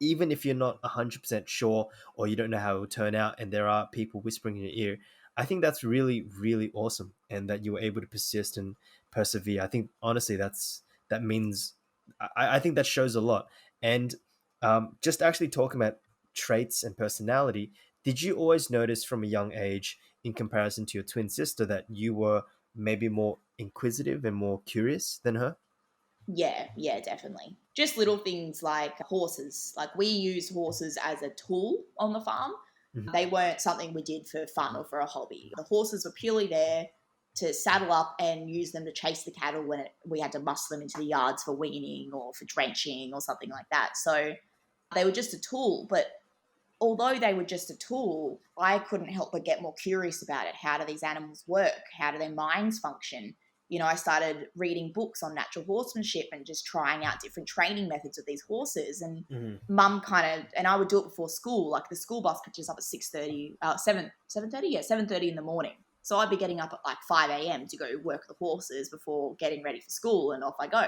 even if you're not 100% sure or you don't know how it will turn out and there are people whispering in your ear, I think that's really really awesome and that you were able to persist and persevere. I think honestly that means I think that shows a lot. And just actually talking about traits and personality, did you always notice from a young age in comparison to your twin sister that you were maybe more inquisitive and more curious than her? Yeah, yeah, definitely. Just little things like horses. Like we used horses as a tool on the farm. Mhm. They weren't something we did for fun or for a hobby. The horses were purely there to saddle up and use them to chase the cattle when we had to muscle them into the yards for weaning or for drenching or something like that. So they were just a tool. But although they were just a tool, I couldn't help but get more curious about it. How do these animals work? How do their minds function? I started reading books on natural horsemanship and just trying out different training methods with these horses. And Mhm. mum and I would do it before school. Like the school bus picked us up at 6:30, 7:30, yeah, 7:30 in the morning. So I'd be getting up at like 5 a.m. to go work the horses before getting ready for school, and off I go.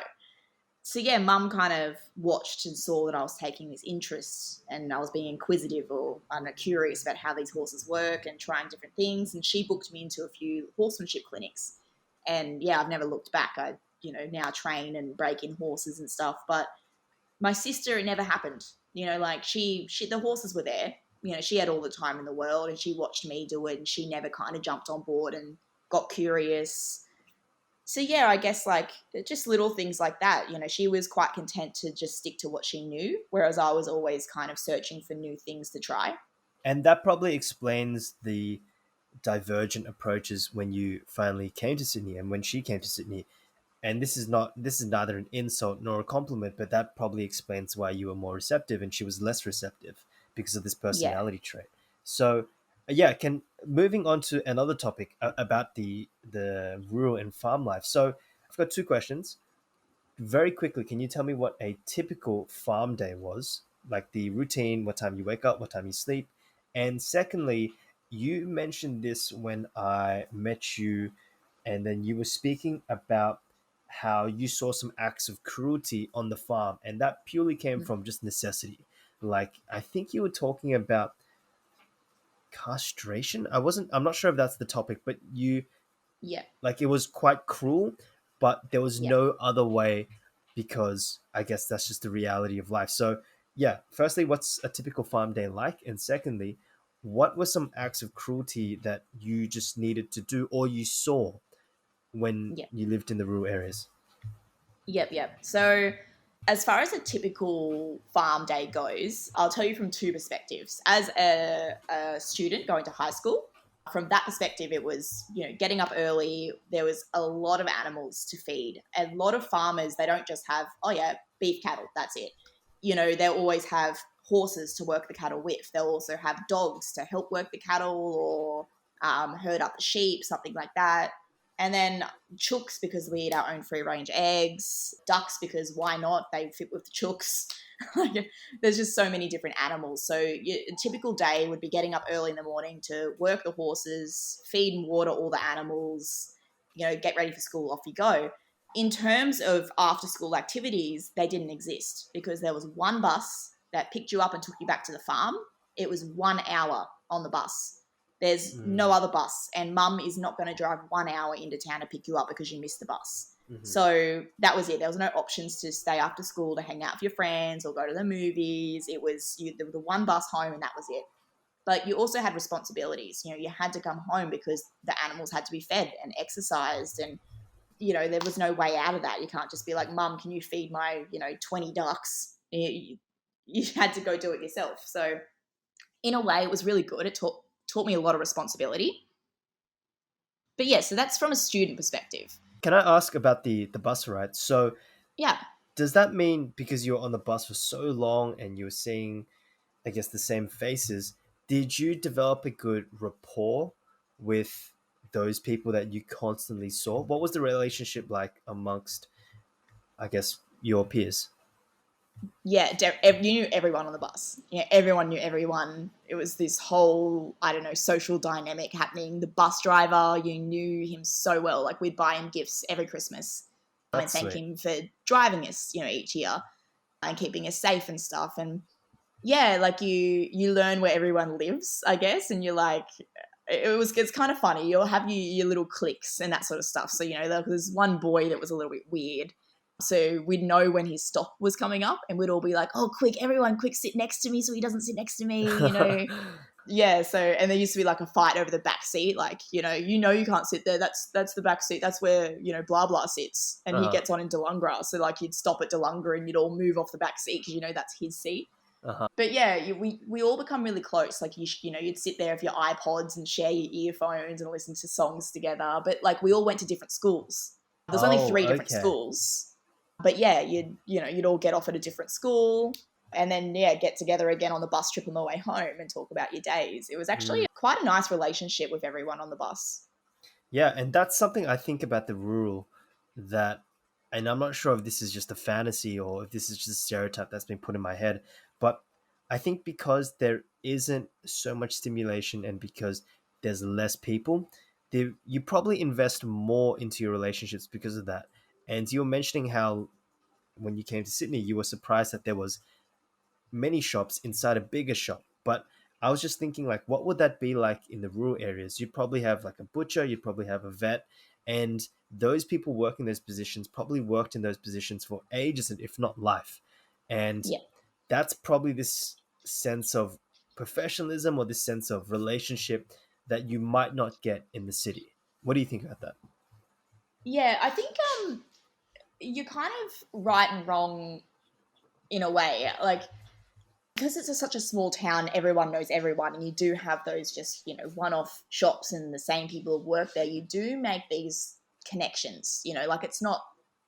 So yeah, mum kind of watched and saw that I was taking this interest and I was being inquisitive, or I don't know, curious about how these horses work and trying different things. And she booked me into a few horsemanship clinics. And yeah, I've never looked back. I, now train and break in horses and stuff. But my sister, it never happened. Like she the horses were there. She had all the time in the world, and she watched me do it, and she never kind of jumped on board and got curious. So yeah, I guess like just little things like that. She was quite content to just stick to what she knew, whereas I was always kind of searching for new things to try. And that probably explains the divergent approaches when you finally came to Sydney and when she came to Sydney. And this is neither an insult nor a compliment, but that probably explains why you were more receptive and she was less receptive because of this Yeah. personality trait. So yeah, can moving on to another topic about the rural and farm life. So I've got two questions. Very quickly, can you tell me what a typical farm day was? Like the routine, what time you wake up, what time you sleep? And secondly, you mentioned this when I met you, and then you were speaking about how you saw some acts of cruelty on the farm, and that purely came from just necessity. Like, I think you were talking about castration. I'm not sure if that's the topic, but you Yeah. like it was quite cruel, but there was Yeah. no other way because I guess that's just the reality of life. So, yeah, firstly, what's a typical farm day like? And secondly, what were some acts of cruelty that you just needed to do or you saw when Yeah. you lived in the rural areas? Yep. So, as far as a typical farm day goes, I'll tell you from two perspectives. As a student going to high school, from that perspective, it was, getting up early. There was a lot of animals to feed. A lot of farmers, they don't just have, oh, yeah, beef cattle, that's it. They'll always have horses to work the cattle with. They'll also have dogs to help work the cattle, or herd up the sheep, something like that. And then chooks, because we eat our own free range eggs. Ducks, because why not? They fit with the chooks. There's just so many different animals. So a typical day would be getting up early in the morning to work the horses, feed and water all the animals, get ready for school, off you go. In terms of after school activities, they didn't exist because there was one bus that picked you up and took you back to the farm. It was 1 hour on the bus. There's no Mm, other bus, and mum is not going to drive 1 hour into town to pick you up because you missed the bus. mhm. So that was it. There was no options to stay after school to hang out with your friends or go to the movies. It was the one bus home, and that was it. But you also had responsibilities. You had to come home because the animals had to be fed and exercised, and there was no way out of that. You can't just be like, Mum, can you feed my 20 ducks? You had to go do it yourself. So in a way, it was really good. It taught me a lot of responsibility. But yeah, so that's from a student perspective. Can I ask about the bus ride? So, Yeah. does that mean because you were on the bus for so long and you were seeing, I guess, the same faces, did you develop a good rapport with those people that you constantly saw? What was the relationship like amongst, I guess, your peers? Yeah, you knew everyone on the bus. Yeah, everyone knew everyone. It was this whole, I don't know, social dynamic happening. The bus driver, you knew him so well. Like, we'd buy him gifts every Christmas and That's thank sweet. him for driving us, each year and keeping us safe and stuff. And yeah, like you learn where everyone lives, I guess, and you're like, it's kind of funny. You'll have your little cliques and that sort of stuff. So there's one boy that was a little bit weird. So we'd know when his stop was coming up, and we'd all be like, "Oh, quick, everyone, quick, sit next to me, so he doesn't sit next to me." Yeah. So, and there used to be like a fight over the back seat. Like, you can't sit there. That's the back seat. That's where blah blah sits, and he uh-huh. gets on in Delungra. So like, you'd stop at Delungra, and you'd all move off the back seat because that's his seat. Uh-huh. But yeah, we all become really close. Like, you'd sit there with your iPods and share your earphones and listen to songs together. But like, we all went to different schools. There's only Oh, three different okay. schools. But yeah, you'd all get off at a different school, and then yeah, get together again on the bus trip on the way home and talk about your days. It was Mm. actually quite a nice relationship with everyone on the bus. Yeah, and that's something I think about the rural that, and I'm not sure if this is just a fantasy or if this is just a stereotype that's been put in my head, but I think because there isn't so much stimulation and because there's less people, you probably invest more into your relationships because of that. And you were mentioning how when you came to Sydney, you were surprised that there was many shops inside a bigger shop. But I was just thinking, like, what would that be like in the rural areas? You'd probably have like a butcher, you'd probably have a vet, and those people working those positions probably worked in those positions for ages, and if not life. And Yeah. that's probably this sense of professionalism or this sense of relationship that you might not get in the city. What do you think about that? Yeah, I think you're kind of right and wrong in a way. Like, because it's such a small town, everyone knows everyone, and you do have those just, one-off shops and the same people who work there. You do make these connections, like it's not,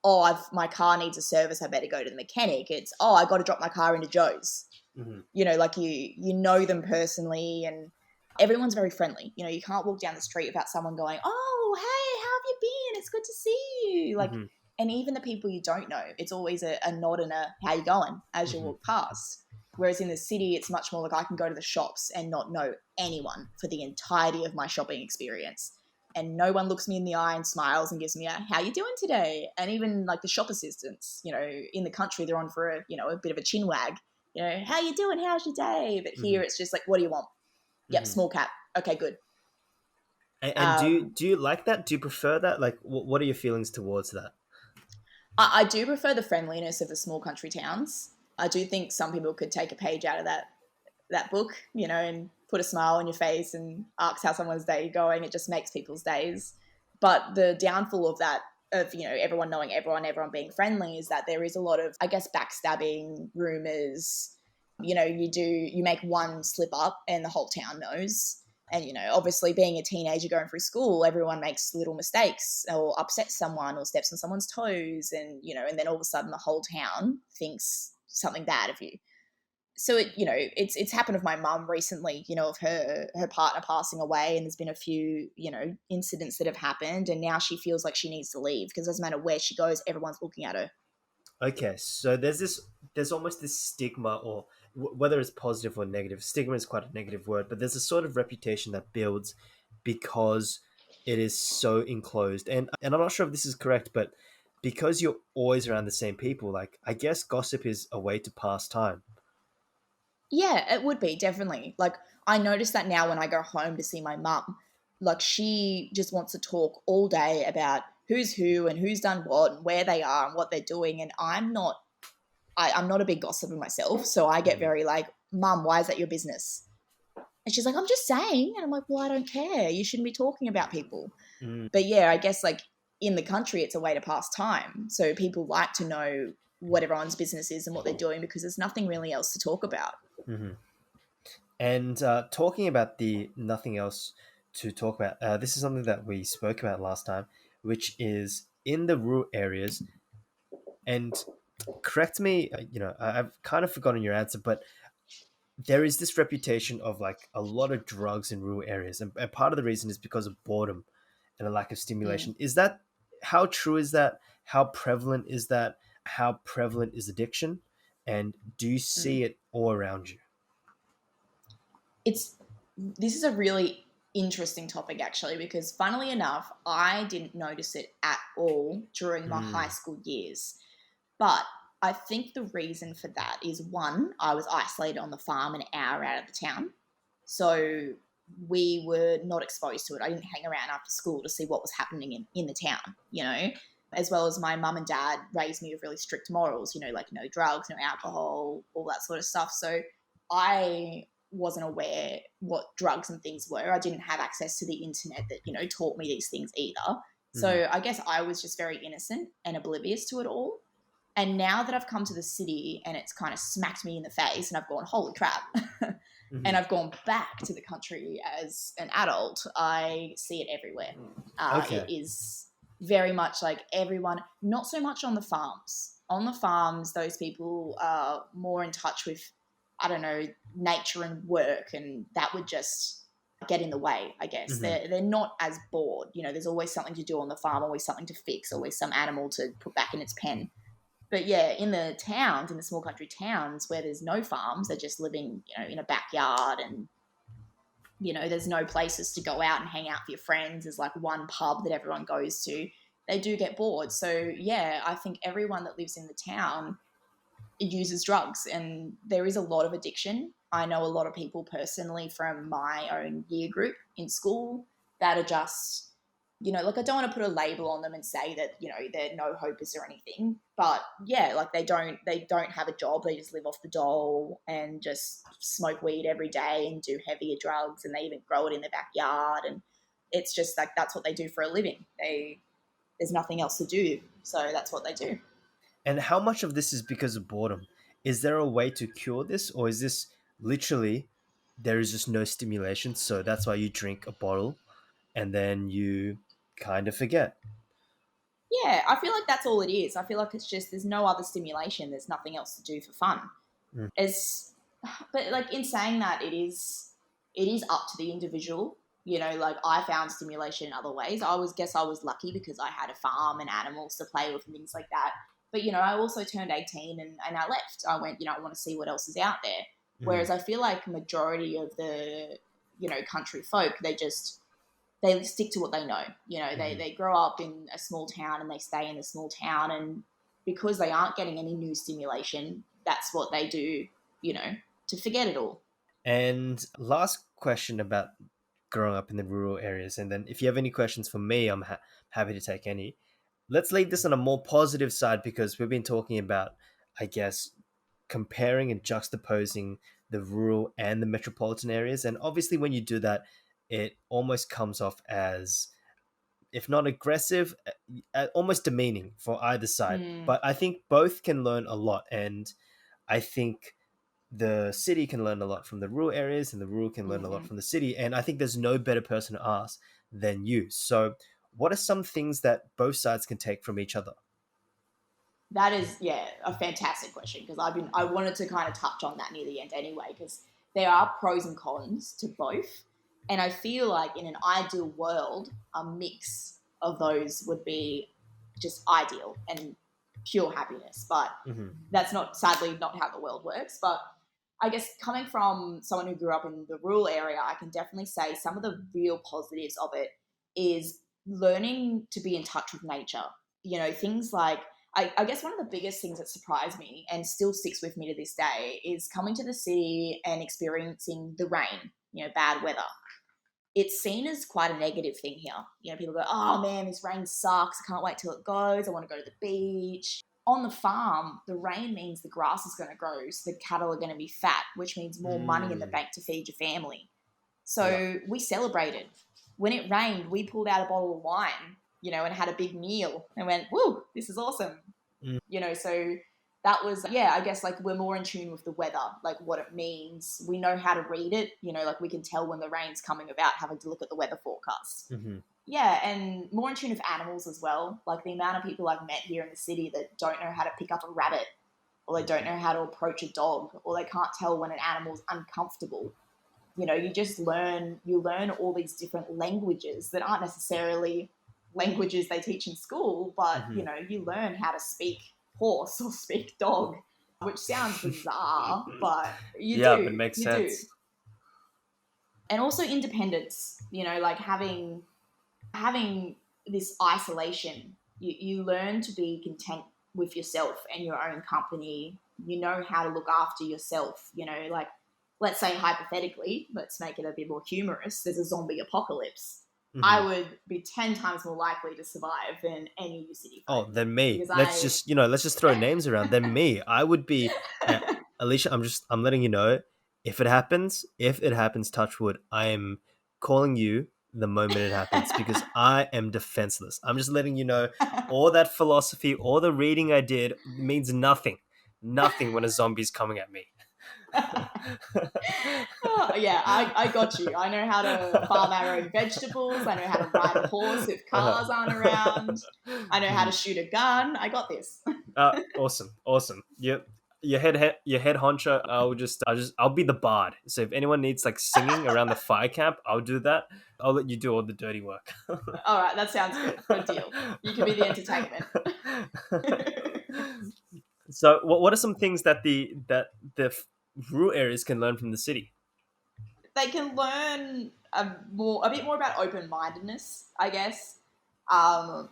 oh, my car needs a service, I better go to the mechanic. It's, oh, I got to drop my car into Joe's. Mm-hmm. Like you know them personally, and everyone's very friendly. You can't walk down the street without someone going, oh, hey, how have you been? It's good to see you. Like, Mm-hmm. and even the people you don't know, it's always a nod and a how you going as you Mm-hmm. walk past. Whereas in the city, it's much more like I can go to the shops and not know anyone for the entirety of my shopping experience. And no one looks me in the eye and smiles and gives me a how you doing today. And even like the shop assistants, in the country, they're on for a bit of a chin wag. How you doing? How's your day? But Mm-hmm. here it's just like, what do you want? Yep, Mm-hmm. small cap. Okay, good. And Um, do you like that? Do you prefer that? Like, what are your feelings towards that? I do prefer the friendliness of the small country towns. I do think some people could take a page out of that book, and put a smile on your face and ask how someone's day going. It just makes people's days. But the downfall of that, of everyone knowing everyone, everyone being friendly, is that there is a lot of, I guess, backstabbing, rumors. You make one slip up and the whole town knows. And obviously, being a teenager going through school, everyone makes little mistakes or upsets someone or steps on someone's toes, and then all of a sudden the whole town thinks something bad of you. So it's happened with my mum recently, of her partner passing away, and there's been a few incidents that have happened, and now she feels like she needs to leave because it doesn't matter where she goes, everyone's looking at her. Okay, so there's almost this stigma, or whether it's positive or negative. Stigma is quite a negative word, but there's a sort of reputation that builds because it is so enclosed. And I'm not sure if this is correct, but because you're always around the same people, like I guess gossip is a way to pass time. Yeah, it would be definitely. Like, I notice that now when I go home to see my mum. Like, she just wants to talk all day about who's who and who's done what and where they are and what they're doing, and I'm not a big gossiper myself, so I get Mm, very like, Mum, why is that your business? And she's like, I'm just saying. And I'm like, well, I don't care. You shouldn't be talking about people. mm, But yeah, I guess like in the country, it's a way to pass time. So people like to know what everyone's business is and what they're doing because there's nothing really else to talk about. mhm. And talking about the nothing else to talk about, this is something that we spoke about last time, which is in the rural areas. And correct me, I've kind of forgotten your answer, but there is this reputation of like a lot of drugs in rural areas, and part of the reason is because of boredom and a lack of Mm. stimulation. Is that how true is that? How prevalent is that? How prevalent is addiction? And do you Mm. see it all around you? It's This is a really interesting topic actually because funnily enough, I didn't notice it at all during my high Mm, school years. But I think the reason for that is one, I was isolated on the farm an hour out of the town. So we were not exposed to it. I didn't hang around after school to see what was happening in the town, as well as my mum and dad raised me with really strict morals, like no drugs, no alcohol, all that sort of stuff. So I wasn't aware what drugs and things were. I didn't have access to the internet that, taught me these things either. mhm, So I guess I was just very innocent and oblivious to it all. And now that I've come to the city and it's kind of smacked me in the face and I've gone, holy crap, and mhm. I've gone back to the country as an adult, I see it everywhere. It Okay. is very much like everyone, not so much on the farms. On the farms, those people are more in touch with, I don't know, nature and work, and that would just get in the way, I guess. Mhm. They're not as bored. There's always something to do on the farm, always something to fix, always some animal to put back in its pen. But yeah, in the towns, in the small country towns where there's no farms, they're just living, in a backyard and There's no places to go out and hang out with your friends. There's like one pub that everyone goes to. They do get bored. So, yeah, I think everyone that lives in the town uses drugs, and there is a lot of addiction. I know a lot of people personally from my own year group in school that are just, like I don't want to put a label on them and say that, they're no hopers or anything, but yeah, like they don't have a job. They just live off the dole and just smoke weed every day and do heavier drugs, and they even grow it in their backyard, and it's just like that's what they do for a living. There's nothing else to do, so that's what they do. And how much of this is because of boredom? Is there a way to cure this, or is this literally there is just no stimulation, so that's why you drink a bottle and then you kind of forget? Yeah, I feel like that's all it is. I feel like it's just there's no other stimulation. There's nothing else to do for fun. Mm. As but like in saying that, it is up to the individual. Like I found stimulation in other ways. I was lucky because I had a farm and animals to play with and things like that. But I also turned 18 and I left. I went, I want to see what else is out there. Mm. Whereas I feel like majority of the country folk, they stick to what they know. Mm. They grow up in a small town and they stay in a small town, and because they aren't getting any new stimulation, that's what they do, to forget it all. And last question about growing up in the rural areas, and then if you have any questions for me, I'm happy to take any. Let's leave this on a more positive side because we've been talking about, I guess, comparing and juxtaposing the rural and the metropolitan areas. And obviously, when you do that, it almost comes off as, if not aggressive, almost demeaning for either side. Mm, But I think both can learn a lot. And I think the city can learn a lot from the rural areas, and the rural can learn a lot mm-hmm. from the city. And I think there's no better person to ask than you. So, what are some things that both sides can take from each other? That is, yeah, a fantastic question, because I wanted to kind of touch on that near the end anyway, because there are pros and cons to both, and I feel like in an ideal world, a mix of those would be just ideal and pure happiness. But Mm-hmm. that's not, sadly, not how the world works. But I guess coming from someone who grew up in the rural area, I can definitely say some of the real positives of it is learning to be in touch with nature. Things like I guess one of the biggest things that surprised me and still sticks with me to this day is coming to the city and experiencing the rain, bad weather. It's seen as quite a negative thing here. People go, oh man, this rain sucks. I can't wait till it goes. I want to go to the beach. On the farm, the rain means the grass is going to grow, so the cattle are going to be fat, which means more money in the Mm. bank to feed your family. Yeah. So we celebrated. When it rained, we pulled out a bottle of wine, and had a big meal and went, woo, this is awesome. Mm. So that was, yeah, I guess like we're more in tune with the weather, like what it means. We know how to read it, like we can tell when the rain's coming about having to look at the weather forecast. Mm-hmm. Yeah, and more in tune with animals as well. Like the amount of people I've met here in the city that don't know how to pick up a rabbit, or they don't know how to approach a dog, or they can't tell when an animal's uncomfortable. You learn all these different languages that aren't necessarily languages they teach in school, but Mm-hmm. you learn how to speak horse or speak dog, which sounds bizarre, but you Yeah, but it do, makes you do. sense. And also independence, like having this isolation. You learn to be content with yourself and your own company. You know how to look after yourself. Like let's say hypothetically, let's make it a bit more humorous. There's a zombie apocalypse. Mm-hmm. I would be 10 times more likely to survive than any of you city Oh, folk then me. because Let's I. just let's just throw names around. Then me. I would be, uh, Alicia. I'm letting you know, if it happens, touch wood. I am calling you the moment it happens because I am defenseless. I'm just letting you know, all that philosophy, all the reading I did means nothing, nothing when a zombie's coming at me. Oh, yeah, I got you. I know how to farm our own vegetables. I know how to ride a horse if cars aren't around. I know how to shoot a gun. I got this. Awesome, awesome. Your head honcho. I'll be the bard. So if anyone needs like singing around the fire camp, I'll do that. I'll let you do all the dirty work. All right, that sounds good. Good deal. You can be the entertainment. So what are some things that the rural areas can learn from the city? they can learn a bit more about open-mindedness, I guess.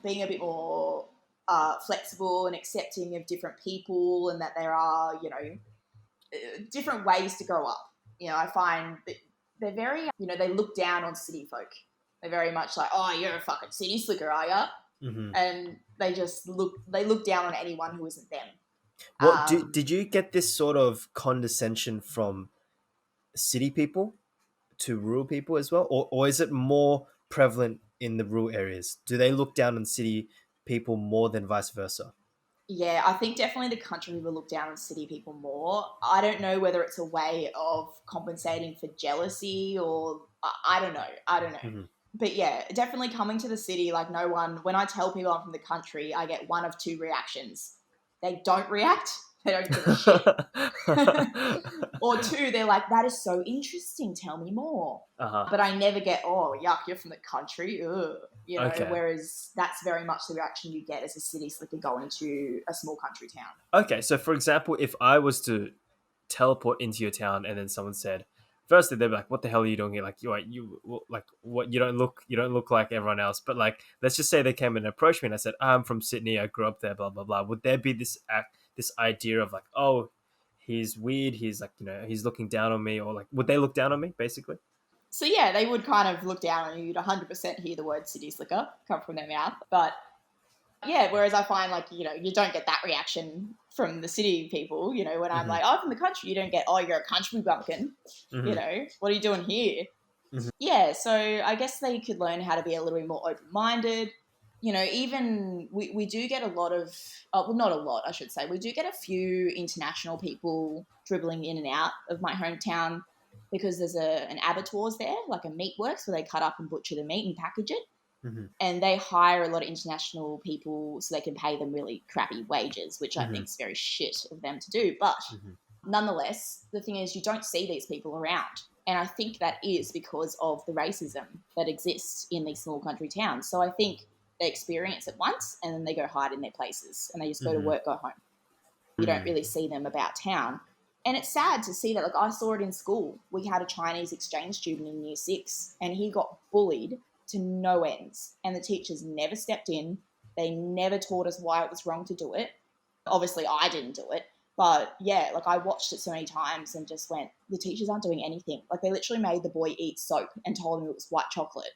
Being a bit more flexible and accepting of different people, and that there are, different ways to grow up. I find that they're very, they look down on city folk. They're very much like, oh, you're a fucking city slicker, are ya? Mm-hmm. And they look down on anyone who isn't them. Well, did you get this sort of condescension from city people to rural people as well, or is it more prevalent in the rural areas? Do they look down on city people more than vice versa? Yeah, I think definitely the country people look down on city people more. I don't know whether it's a way of compensating for jealousy, or I don't know. I don't know. Mm-hmm. But yeah, definitely coming to the city, like no one, when I tell people I'm from the country, I get one of two reactions. They don't react, they don't give a shit. Or two, they're like, that is so interesting, tell me more. Uh-huh. But I never get, oh, yuck, you're from the country, ugh. Okay. Whereas that's very much the reaction you get as a city slicker going to a small country town. Okay, so for example, if I was to teleport into your town and then someone said, firstly they'd be like, "What the hell are you doing here? Like like what? You don't look like everyone else." But like, let's just say they came and approached me and I said, "I'm from Sydney. I grew up there. Blah blah blah." Would there be this idea of like, "Oh, he's weird. He's like, he's looking down on me," or like, would they look down on me basically? So yeah, they would kind of look down on you. You'd 100% hear the word city slicker come from their mouth. But yeah, whereas I find like, you don't get that reaction from the city people, when I'm like, oh, from the country, you don't get, oh, you're a country bumpkin, what are you doing here? Mm-hmm. Yeah, so I guess they could learn how to be a little bit more open-minded. Even we do get a lot of, well, not a lot, I should say. We do get a few international people dribbling in and out of my hometown because there's an abattoirs there, like a meat works where they cut up and butcher the meat and package it. Mm-hmm. And they hire a lot of international people so they can pay them really crappy wages, which I Mm-hmm. think is very shit of them to do. But Mm-hmm. nonetheless, the thing is you don't see these people around. And I think that is because of the racism that exists in these small country towns. So I think they experience it once and then they go hide in their places and they just go to work, go home. You don't really see them about town. And it's sad to see that. Like, I saw it in school. We had a Chinese exchange student in year 6 and he got bullied to no ends. And the teachers never stepped in. They never taught us why it was wrong to do it. Obviously, I didn't do it. But yeah, like I watched it so many times and just went, the teachers aren't doing anything. Like, they literally made the boy eat soap and told him it was white chocolate.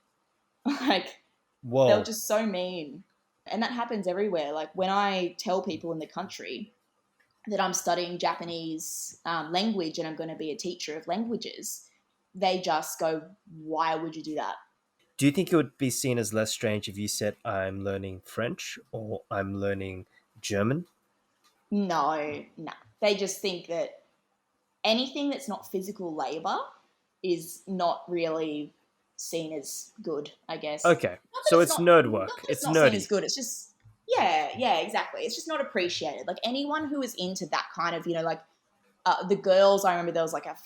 Like, Whoa. they were just so mean. And that happens everywhere. Like, when I tell people in the country that I'm studying Japanese language and I'm going to be a teacher of languages, they just go, why would you do that? Do you think it would be seen as less strange if you said I'm learning French or I'm learning German? No. They just think that anything that's not physical labor is not really seen as good, I guess. Okay, so it's nerd work. Not that It's not seen nerdy. as good. It's just, yeah, exactly. It's just not appreciated. Like, anyone who is into that kind of, like the girls, I remember there was like a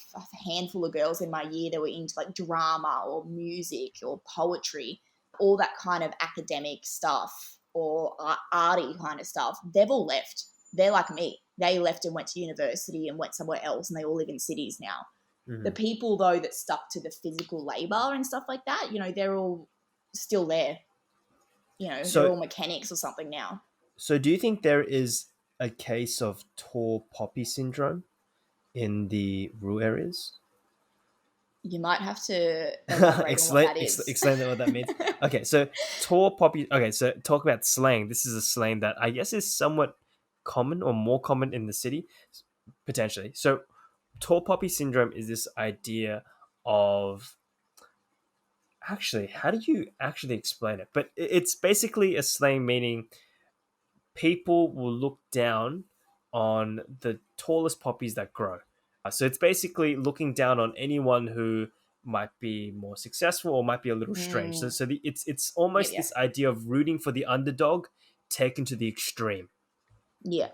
handful of girls in my year that were into like drama or music or poetry, all that kind of academic stuff or arty kind of stuff. They've all left. They're like me. They left and went to university and went somewhere else, and they all live in cities now. Mm-hmm. The people, though, that stuck to the physical labor and stuff like that, they're all still there. They're all mechanics or something now. So do you think there is a case of tall poppy syndrome in the rural areas? You might have to elaborate on what that is. Explain what that means. Okay, so tall poppy. Okay, so talk about slang. This is a slang that I guess is somewhat common or more common in the city, potentially. So tall poppy syndrome is this idea of, actually, how do you actually explain it? But it's basically a slang meaning people will look down on the tallest poppies that grow. So it's basically looking down on anyone who might be more successful or might be a little strange. It's almost this idea of rooting for the underdog taken to the extreme. Yeah.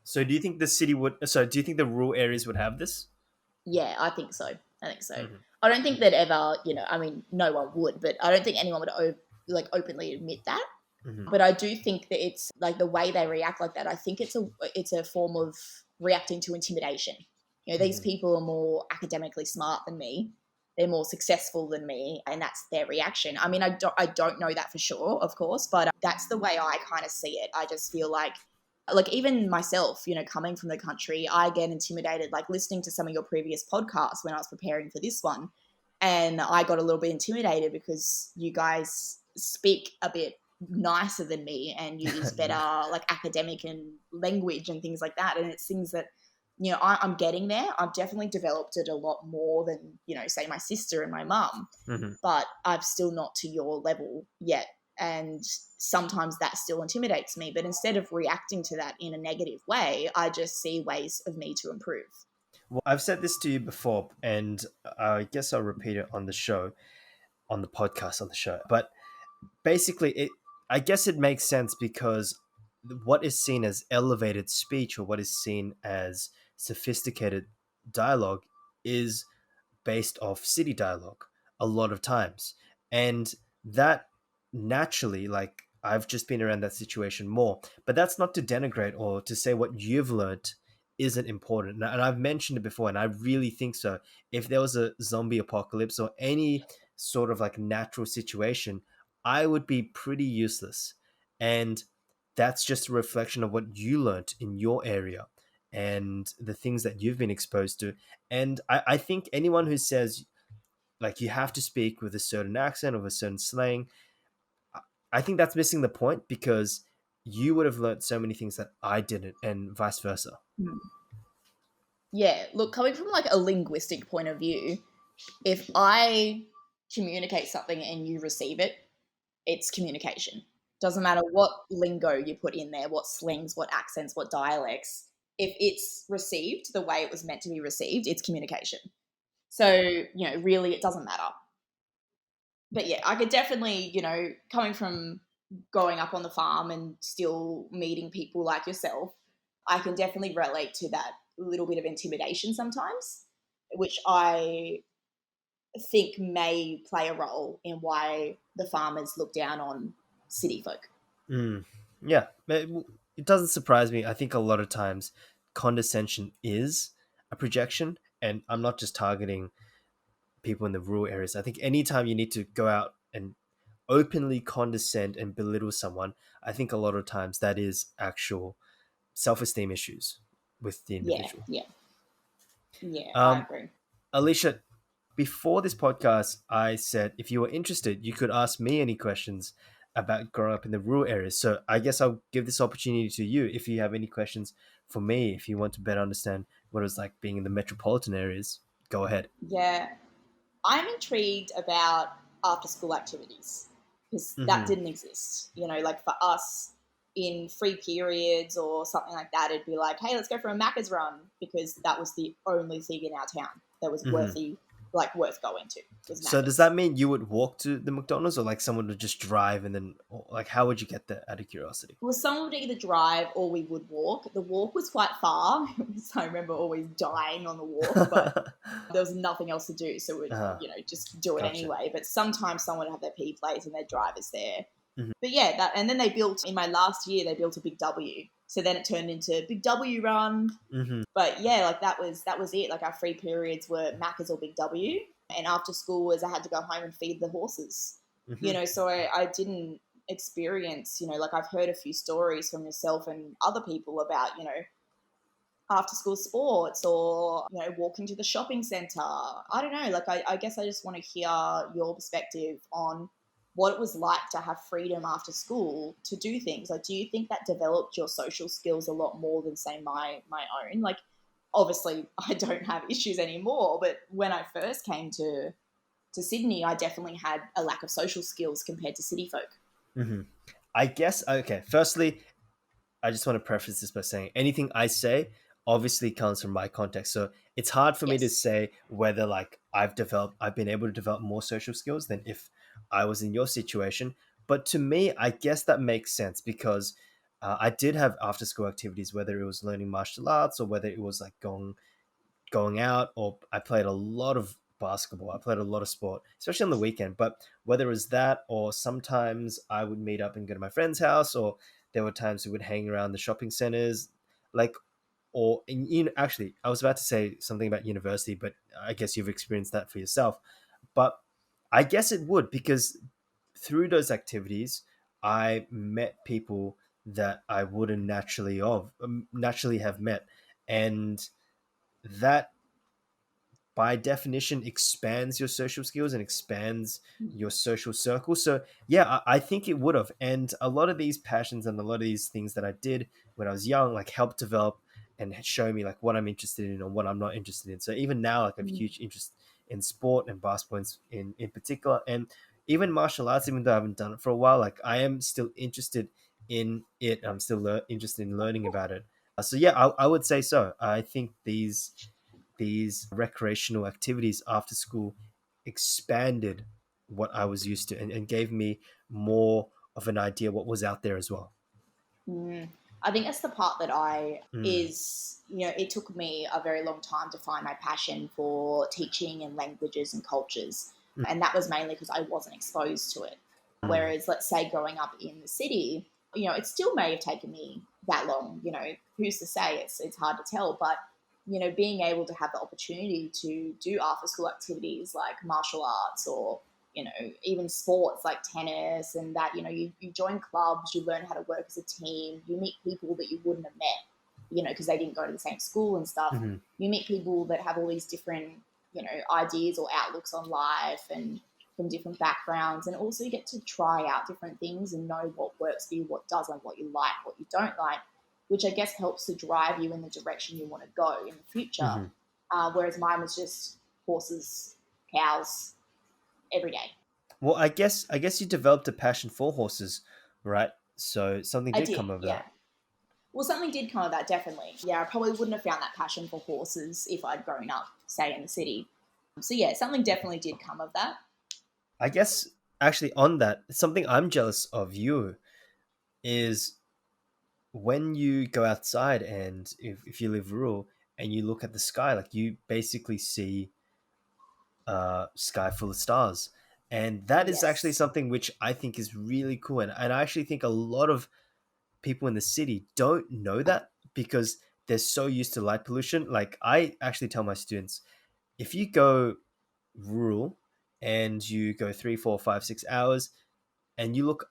So do you think the city would? So do you think the rural areas would have this? Yeah, I think so. Mm-hmm. I don't think that ever, I mean, no one would, but I don't think anyone would openly admit that. Mm-hmm. But I do think that it's like the way they react like that. I think it's a form of reacting to intimidation. These Mhm. people are more academically smart than me. They're more successful than me, and that's their reaction. I mean, I don't know that for sure, of course, but that's the way I kind of see it. I just feel like even myself, coming from the country, I get intimidated, like listening to some of your previous podcasts when I was preparing for this one. And I got a little bit intimidated because you guys speak a bit nicer than me and use better like academic and language and things like that. And it's things that, I'm getting there. I've definitely developed it a lot more than, say my sister and my mum, Mhm. but I'm still not to your level yet. And sometimes that still intimidates me. But instead of reacting to that in a negative way, I just see ways of me to improve. Well, I've said this to you before, and I guess I'll repeat it on the show, on the podcast, on the show. But basically, I guess it makes sense because what is seen as elevated speech or what is seen as sophisticated dialogue is based off city dialogue a lot of times. And that naturally, like, I've just been around that situation more. But that's not to denigrate or to say what you've learned isn't important. And I've mentioned it before, and I really think so. If there was a zombie apocalypse or any sort of like natural situation, I would be pretty useless. And that's just a reflection of what you learnt in your area and the things that you've been exposed to. And I think anyone who says like you have to speak with a certain accent or a certain slang, I think that's missing the point because you would have learnt so many things that I didn't, and vice versa. Hmm. Yeah, look, coming from like a linguistic point of view, if I communicate something and you receive it, it's communication. Doesn't matter what lingo you put in there, what slangs, what accents, what dialects. If it's received the way it was meant to be received, it's communication. So, really, it doesn't matter. But yeah, I could definitely, coming from growing up on the farm and still meeting people like yourself, I can definitely relate to that little bit of intimidation sometimes, which I think may play a role in why the farmers look down on city folk. Mm, yeah, it doesn't surprise me. I think a lot of times condescension is a projection, and I'm not just targeting people in the rural areas. I think anytime you need to go out and openly condescend and belittle someone, I think a lot of times that is actual self-esteem issues with the Yeah, individual. yeah, yeah, I Um, agree. Alicia, before this podcast, I said if you were interested, you could ask me any questions about growing up in the rural areas. So I guess I'll give this opportunity to you if you have any questions for me, if you want to better understand what it's like being in the metropolitan areas. Go ahead. Yeah, I'm intrigued about after school activities because that Hmm. didn't exist. Like for us in free periods or something like that, it'd be like, hey, let's go for a Macca's run because that was the only thing in our town that was Hmm. worth going to was So does Macca's. that mean you would walk to the McDonald's, or like someone would just drive and then, or like, how would you get there out of curiosity? Well, someone would either drive or we would walk. The walk was quite far, so I remember always dying on the walk, but there was nothing else to do, so we'd uh, just do it Gotcha. anyway. But sometimes someone would have their P plates and their drivers there. Hmm. But yeah, and then they built in my last year. They built a Big W, so then it turned into Big W Run. Hmm. But yeah, like that was it. Like our free periods were Macca's or Big W, and after school was I had to go home and feed the horses. Hmm. So I didn't experience. Like I've heard a few stories from yourself and other people about after school sports or walking to the shopping center. I don't know, like I guess I just want to hear your perspective on what it was like to have freedom after school to do things. Like, do you think that developed your social skills a lot more than say my own? Like, obviously I don't have issues anymore, but when I first came to Sydney, I definitely had a lack of social skills compared to city folk. Hmm. I guess, okay, firstly, I just want to preface this by saying anything I say obviously comes from my context. So it's hard for me to Yes. say whether like I've been able to develop more social skills than if I was in your situation. But to me, I guess that makes sense because I did have after school activities, whether it was learning martial arts or whether it was like going out, or I played a lot of basketball. I played a lot of sport, especially on the weekend. But whether it was that, or sometimes I would meet up and go to my friend's house, or there were times we would hang around the shopping centers. Like or actually, I was about to say something about university, but I guess you've experienced that for yourself. But I guess it would, because through those activities, I met people that I wouldn't naturally have met, and that by definition expands your social skills and expands your social circle. So yeah, I think it would have. And a lot of these passions and a lot of these things that I did when I was young, like, helped develop and show me like what I'm interested in and what I'm not interested in. So even now, like, I have a huge interest in sport and basketball in particular, and even martial arts. Even though I haven't done it for a while, like, I am still interested in it. I'm still interested in learning about it. So yeah, I would say so. I think these recreational activities after school expanded what I was used to, and gave me more of an idea what was out there as well. Mm. I think that's the part that I Mm. is, it took me a very long time to find my passion for teaching and languages and cultures. And that was mainly because I wasn't exposed to it. Mm. Whereas, let's say, growing up in the city, it still may have taken me that long. Who's to say? It's hard to tell. But, being able to have the opportunity to do after school activities like martial arts or even sports like tennis and that, you join clubs, you learn how to work as a team, you meet people that you wouldn't have met, because they didn't go to the same school and stuff. Mhm. You meet people that have all these different, ideas or outlooks on life and from different backgrounds. And also you get to try out different things and know what works for you, what doesn't, what you like, what you don't like, which I guess helps to drive you in the direction you want to go in the future. Mhm. Whereas mine was just horses, cows, every day. Well, I guess you developed a passion for horses, right? So something I did did, come of yeah. that. Well, something did come of that, definitely. Yeah, I probably wouldn't have found that passion for horses if I'd grown up, say, in the city. So, yeah, something definitely did come of that. I guess actually on that, something I'm jealous of you is when you go outside, and if you live rural and you look at the sky, like, you basically see sky full of stars. And that is actually Yes. something which I think is really cool. And I actually think a lot of people in the city don't know that, because they're so used to light pollution. Like, I actually tell my students, if you go rural and you go 3, 4, 5, 6 hours and you look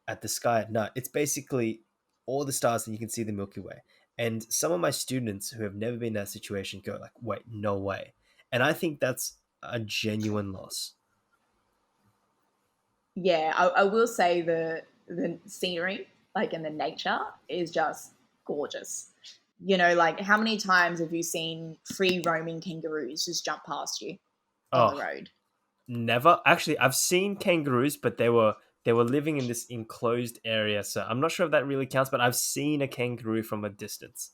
at the sky at night, it's basically all the stars and you can see the Milky Way. And some of my students who have never been in that situation go like, wait, no way. And I think that's a genuine loss. Yeah, I will say the scenery, like in the nature, is just gorgeous. Like how many times have you seen free roaming kangaroos just jump past you on the Oh, road? never. Actually, I've seen kangaroos, but they were living in this enclosed area, so I'm not sure if that really counts, but I've seen a kangaroo from a distance,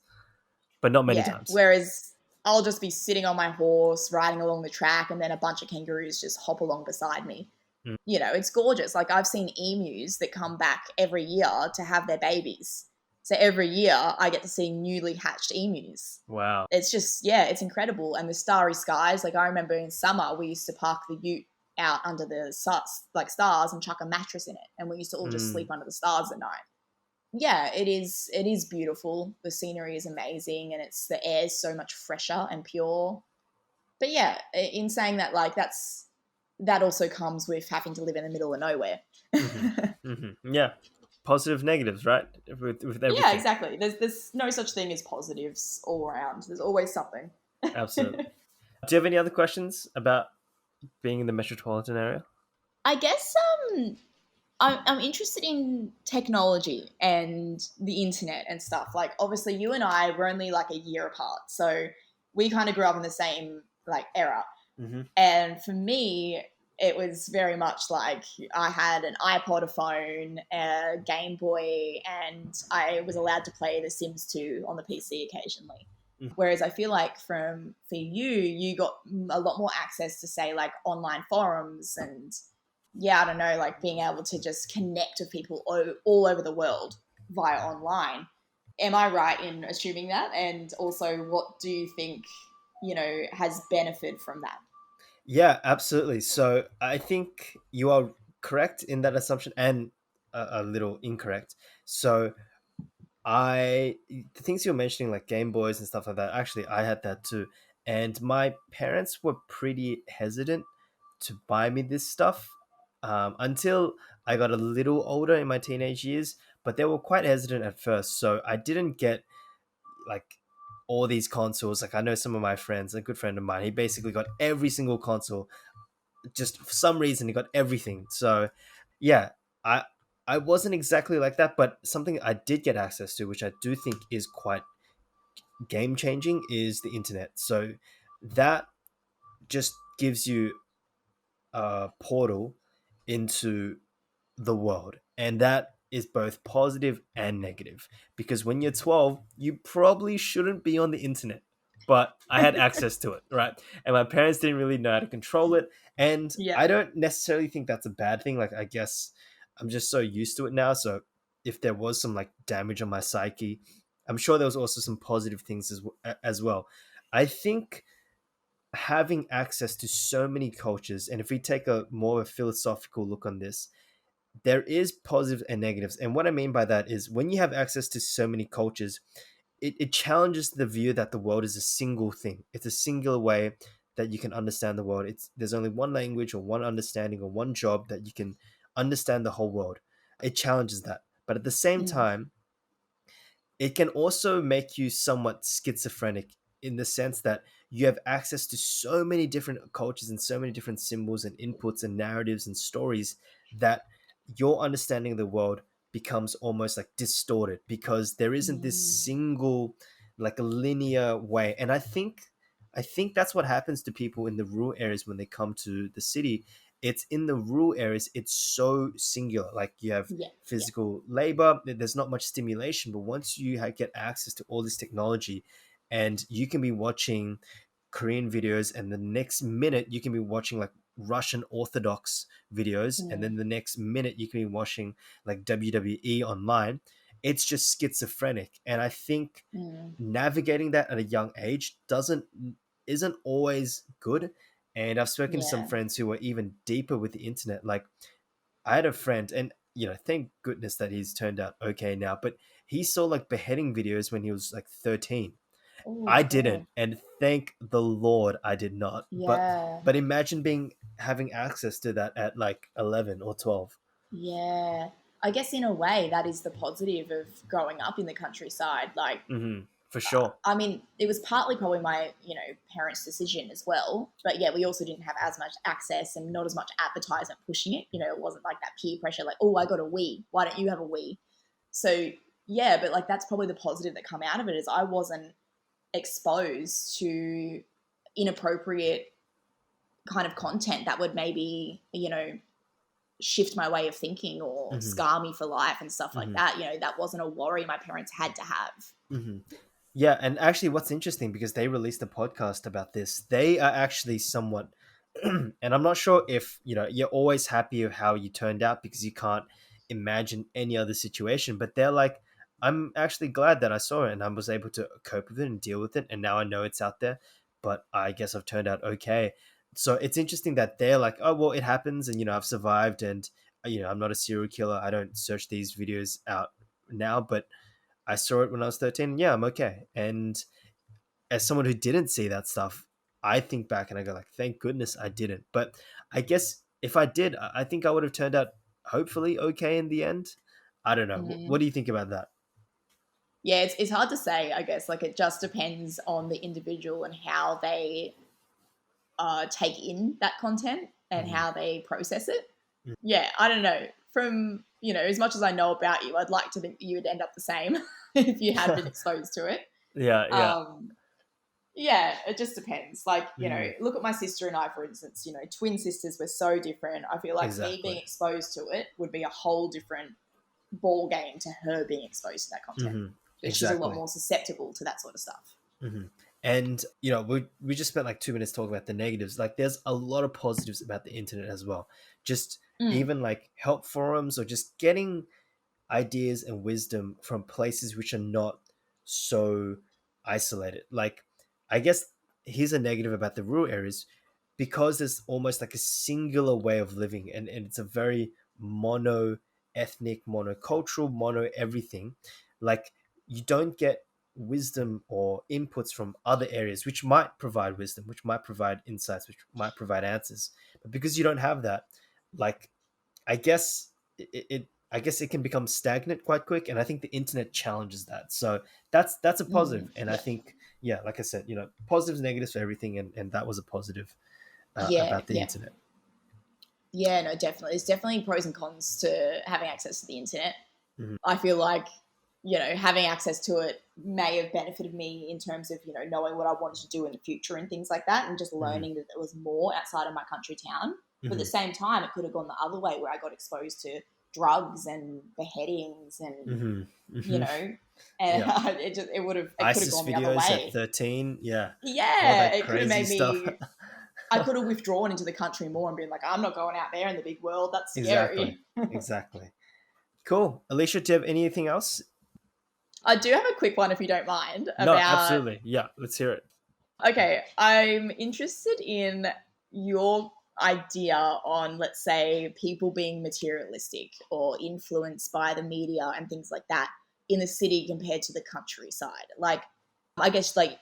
but not many Yeah. times. Whereas I'll just be sitting on my horse, riding along the track, and then a bunch of kangaroos just hop along beside me. Mm. It's gorgeous. Like I've seen emus that come back every year to have their babies. So every year I get to see newly hatched emus. Wow. It's just, yeah, it's incredible. And the starry skies, like I remember in summer we used to park the ute out under the stars and chuck a mattress in it, and we used to all just Mm. sleep under the stars at night. Yeah, it is beautiful. The scenery is amazing, and the air is so much fresher and pure. But yeah, in saying that, like that also comes with having to live in the middle of nowhere. Hmm. Hmm. Yeah. Positive, negatives, right? With Yeah, everything. exactly. There's no such thing as positives all around. There's always something. Absolutely. Do you have any other questions about being in the metropolitan area? I guess I'm interested in technology and the internet and stuff. Like, obviously, you and I were only like a year apart, so we kind of grew up in the same like era. Hmm. And for me, it was very much like I had an iPod, a phone, a Game Boy, and I was allowed to play The Sims 2 on the PC occasionally. Whereas I feel like for you, you got a lot more access to, say, like online forums and, yeah, I don't know, like being able to just connect with people all over the world via online. Am I right in assuming that? And also, what do you think, has benefited from that? Yeah, absolutely. So I think you are correct in that assumption, and a little incorrect. So the things you're mentioning, like Game Boys and stuff like that, actually, I had that too. And my parents were pretty hesitant to buy me this stuff until I got a little older in my teenage years, but they were quite hesitant at first. So I didn't get like all these consoles. Like I know some of my friends, a good friend of mine, he basically got every single console. Just for some reason, he got everything. So yeah, I I wasn't exactly like that, but something I did get access to, which I do think is quite game changing, is the internet. So that just gives you a portal into the world. And that is both positive and negative. Because when you're 12, you probably shouldn't be on the internet. But I had access to it, right? And my parents didn't really know how to control it. And Yeah. I don't necessarily think that's a bad thing. Like, I guess I'm just so used to it now. So if there was some like damage on my psyche, I'm sure there was also some positive things as well. I think having access to so many cultures, and if we take a more of a philosophical look on this, there is positives and negatives. And what I mean by that is when you have access to so many cultures, it challenges the view that the world is a single thing. It's a singular way that you can understand the world. It's there's only one language or one understanding or one job that you can understand the whole world. It challenges that. But at the same Mm. time, it can also make you somewhat schizophrenic in the sense that you have access to so many different cultures and so many different symbols and inputs and narratives and stories that your understanding of the world becomes almost like distorted because there isn't this Mm. single like a linear way. And I think that's what happens to people in the rural areas when they come to the city. It's in the rural areas, it's so singular. Like you have Yeah. Yeah. physical labor, there's not much stimulation. But once you get access to all this technology, and you can be watching Korean videos, and the next minute you can be watching like Russian Orthodox videos, and Mm. then the next minute you can be watching like WWE online. It's just schizophrenic. And I think Mm. navigating that at a young age doesn't isn't always good. And I've spoken to some Yeah. friends who are even deeper with the internet. Like I had a friend, and thank goodness that he's turned out okay now. But he saw like beheading videos when he was like 13. Oh I didn't, God. and thank the Lord I did not. But Yeah. imagine being having access to that at like 11 or 12. Yeah. I guess in a way that is the positive of growing up in the countryside. Like, For sure. I mean, it was partly probably my, parents' decision as well. But yeah, we also didn't have as much access and not as much advertisement pushing it. It wasn't like that peer pressure, like, oh, I got a Wii. Why don't you have a Wii? So yeah, but like that's probably the positive that come out of it is I wasn't exposed to inappropriate kind of content that would maybe, shift my way of thinking or hmm scar me for life and stuff like hmm that. That wasn't a worry my parents had to have. hmm Yeah, and actually, what's interesting because they released a podcast about this, they are actually somewhat, and I'm not sure if you're always happy of how you turned out because you can't imagine any other situation. But they're like, I'm actually glad that I saw it and I was able to cope with it and deal with it, and now I know it's out there. But I guess I've turned out okay. So it's interesting that they're like, oh well, it happens, and I've survived, and I'm not a serial killer. I don't search these videos out now, but I saw it when I was 13. Yeah, I'm okay. And as someone who didn't see that stuff, I think back and I go like, thank goodness I didn't. But I guess if I did, I think I would have turned out hopefully okay in the end. I don't know. What Mm. do you think about that? Yeah, it's hard to say, I guess. Like, it just depends on the individual and how they take in that content and Mhm. how they process it. Yeah, I don't know. From, as much as I know about you, I'd like to think you would end up the same if you had been exposed to it. Yeah, yeah. Um, yeah, it just depends. Like, Mhm. look at my sister and I, for instance, twin sisters, were so different. I feel like me being Exactly. exposed to it would be a whole different ball game to her being exposed to that content. Because she's a lot Exactly. more susceptible to that sort of stuff. And we just spent like 2 minutes talking about the negatives. Like, there's a lot of positives about the internet as well. Just Mm. even like help forums or just getting ideas and wisdom from places which are not so isolated. Like, I guess here's a negative about the rural areas because there's almost like a singular way of living, and it's a very mono ethnic, monocultural, mono everything. Like, you don't get wisdom or inputs from other areas which might provide wisdom, which might provide insights, which might provide answers. But because you don't have that, like, I guess I guess it can become stagnant quite quick, and I think the internet challenges that. So that's a positive, and I Yeah. think, yeah, like I said, positives, negatives for everything, and that was a positive Yeah. about the Yeah. internet. Yeah, no, definitely. There's definitely pros and cons to having access to the internet. Mhm. I feel like, having access to it may have benefited me in terms of, knowing what I wanted to do in the future and things like that, and just Mhm. learning that there was more outside of my country town. But at the Mhm. same time, it could have gone the other way where I got exposed to drugs and beheadings and, Mhm. you Mhm. know, Yeah. and it could have ISIS gone the other videos at way. 13. Yeah. All Yeah, that it could have crazy made stuff. me, I could have withdrawn into the country more and been like, I'm not going out there in the big world. That's Exactly. scary. Exactly. Cool. Alicia, do you have anything else? I do have a quick one, if you don't mind, No, about. absolutely. Yeah, let's hear it. Okay, I'm interested in your idea on, let's say, people being materialistic or influenced by the media and things like that in the city compared to the countryside. Like, I guess, like,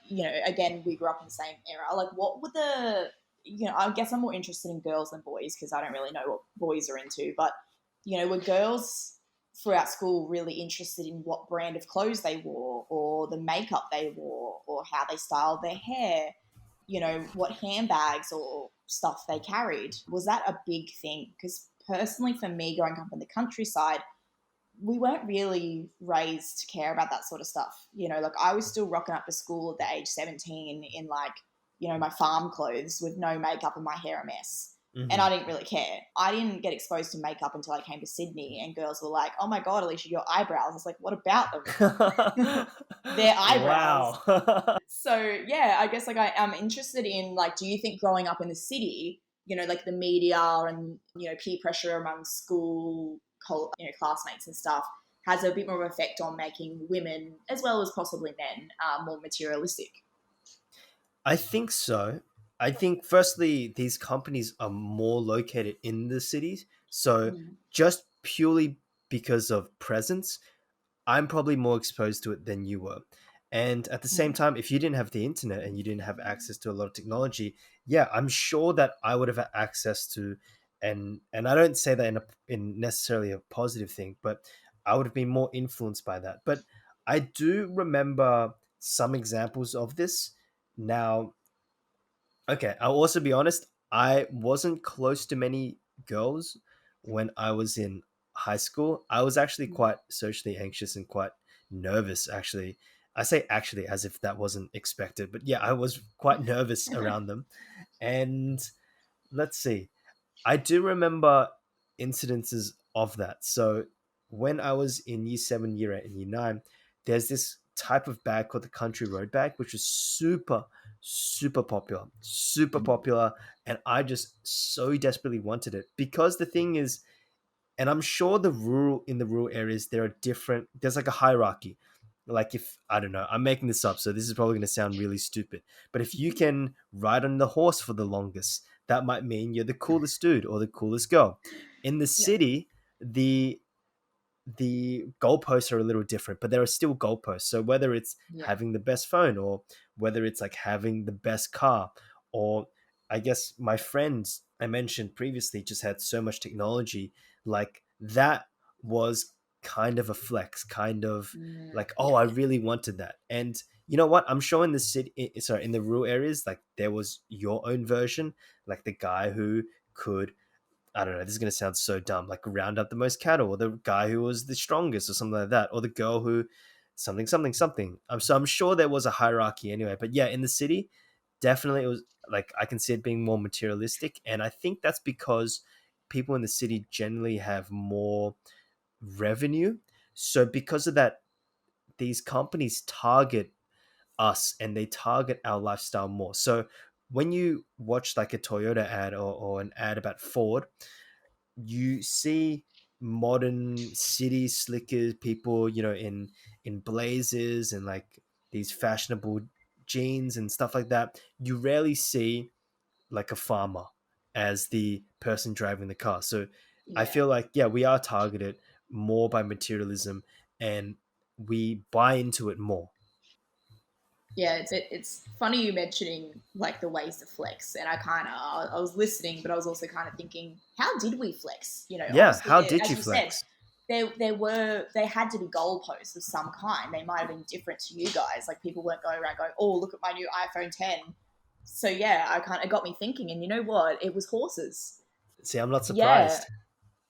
again, we grew up in the same era. Like, what would I guess I'm more interested in girls than boys because I don't really know what boys are into, but, were girls throughout school really interested in what brand of clothes they wore or the makeup they wore or how they styled their hair, what handbags or stuff they carried? Was that a big thing? Because personally, for me, growing up in the countryside, we weren't really raised to care about that sort of stuff. Like I was still rocking up to school at the age 17 in like, my farm clothes with no makeup and my hair a mess. And I Hmm. didn't really care. I didn't get exposed to makeup until I came to Sydney, and girls were like, "Oh my God, Alicia, your eyebrows." I was like, "What about them?" Their eyebrows. Wow. So yeah, I guess like I am interested in like, do you think growing up in the city, like the media and peer pressure among school, classmates and stuff has a bit more of an effect on making women as well as possibly men more materialistic? I think so. I think firstly, these companies are more located in the cities. So Mm. just purely because of presence, I'm probably more exposed to it than you were. And at the same Mm. time, if you didn't have the internet and you didn't have access to a lot of technology, yeah, I'm sure that I would have had access to, and I don't say that in necessarily a positive thing, but I would have been more influenced by that. But I do remember some examples of this. Now, okay, I'll also be honest. I wasn't close to many girls when I was in high school. I was actually Mm. quite socially anxious and quite nervous, actually. I say actually as if that wasn't expected, but yeah, I was quite nervous around them. And let's see. I do remember incidences of that. So when I was in year seven, year eight, and year nine, there's this type of bag called the country road bag, which was super, super popular. And I just so desperately wanted it because the thing is, and I'm sure in the rural areas there are different. There's like a hierarchy. Like if I don't know, I'm making this up, so this is probably going to sound really stupid. But if you can ride on the horse for the longest, that might mean you're the coolest dude or the coolest girl. In the Yeah. city, the goalposts are a little different, but there are still goalposts. So whether it's Yeah. having the best phone or whether it's like having the best car, or I guess my friends I mentioned previously just had so much technology, like that was kind of a flex, kind of Mm. like, oh, Yeah. I really wanted that. And you know what? I'm sure in the city, sorry, in the rural areas, like there was your own version, like the guy who could, I don't know, this is going to sound so dumb, like round up the most cattle, or the guy who was the strongest, or something like that, or the girl who something, something, something. So I'm sure there was a hierarchy anyway. But yeah, in the city, definitely it was like I can see it being more materialistic. And I think that's because people in the city generally have more revenue. So because of that, these companies target us and they target our lifestyle more. So when you watch like a Toyota ad or an ad about Ford, you see modern city slickers people, in blazers and like these fashionable jeans and stuff like that. You rarely see like a farmer as the person driving the car. So I Yeah. feel like, yeah, we are targeted more by materialism, and we buy into it more. Yeah, it's funny you mentioning like the ways to flex, and I was listening, but I was also kind of thinking, how did we flex? You know, Yeah, obviously how there, did as you you said, flex? they had to be goalposts of some kind. They might have been different to you guys. Like people weren't going around going, "Oh, look at my new iPhone 10." So yeah, it got me thinking, and you know what? It was horses. See, I'm not Yeah, surprised.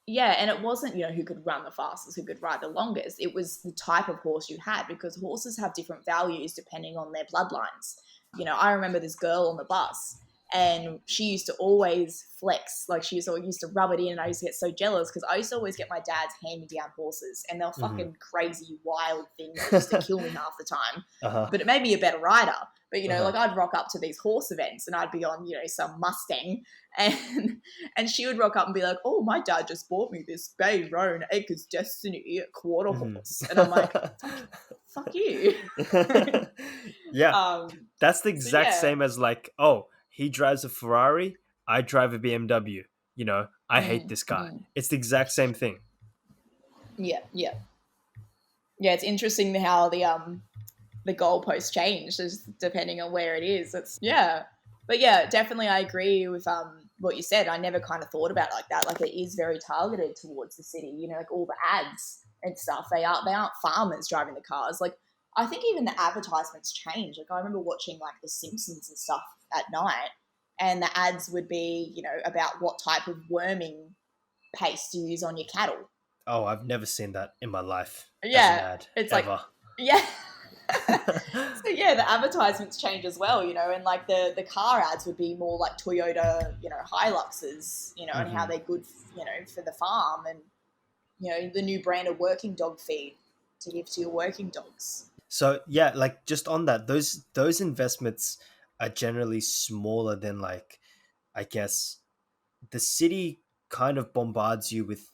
yeah, and it wasn't, who could run the fastest, who could ride the longest. It was the type of horse you had because horses have different values depending on their bloodlines. I remember this girl on the bus and she used to always flex. Like she used to rub it in, and I used to get so jealous because I used to always get my dad's hand-me-down horses and they're Hmm. fucking crazy, wild things that used to kill me half the time. Uh-huh. But it made me a better rider. But Uh-huh. like I'd rock up to these horse events and I'd be on, some Mustang and and she would rock up and be like, "Oh, my dad just bought me this Bay Roan Acres Destiny quarter Hmm. horse," and I'm like, "Fuck you." Yeah, that's the So exact yeah, same as like, oh, he drives a Ferrari, I drive a BMW. I hate mm, this guy. mm. It's the exact same thing. Yeah, yeah, yeah. It's interesting how the goalposts change just depending on where it is. It's yeah. But yeah, definitely I agree with what you said. I never kind of thought about it like that. Like it is very targeted towards the city, like all the ads and stuff. They aren't farmers driving the cars. Like I think even the advertisements change. Like I remember watching like The Simpsons and stuff at night and the ads would be, about what type of worming paste to use on your cattle. Oh, I've never seen that in my life as an Yeah, ad it's like ever. yeah. So yeah, the advertisements change as well, and like the car ads would be more like Toyota, Hiluxes, and how Hmm. they're good, for the farm, and the new brand of working dog feed to give to your working dogs. So yeah, like just on that, those investments are generally smaller than, like, I guess the city kind of bombards you with,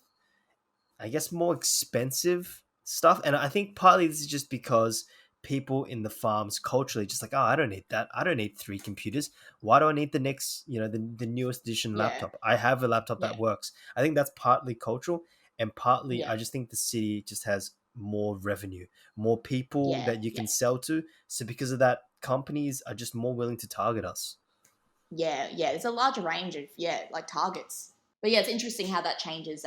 I guess, more expensive stuff. And I think partly this is just because people in the farms culturally just like, oh, I don't need that. I don't need three computers. Why do I need the next, the newest edition Yeah, laptop? I have a laptop that yeah, works. I think that's partly cultural, and partly yeah, I just think the city just has more revenue, more people yeah, that you yeah, can sell to. So because of that, companies are just more willing to target us. yeah, yeah. There's a larger range of like targets, but yeah, it's interesting how that changes.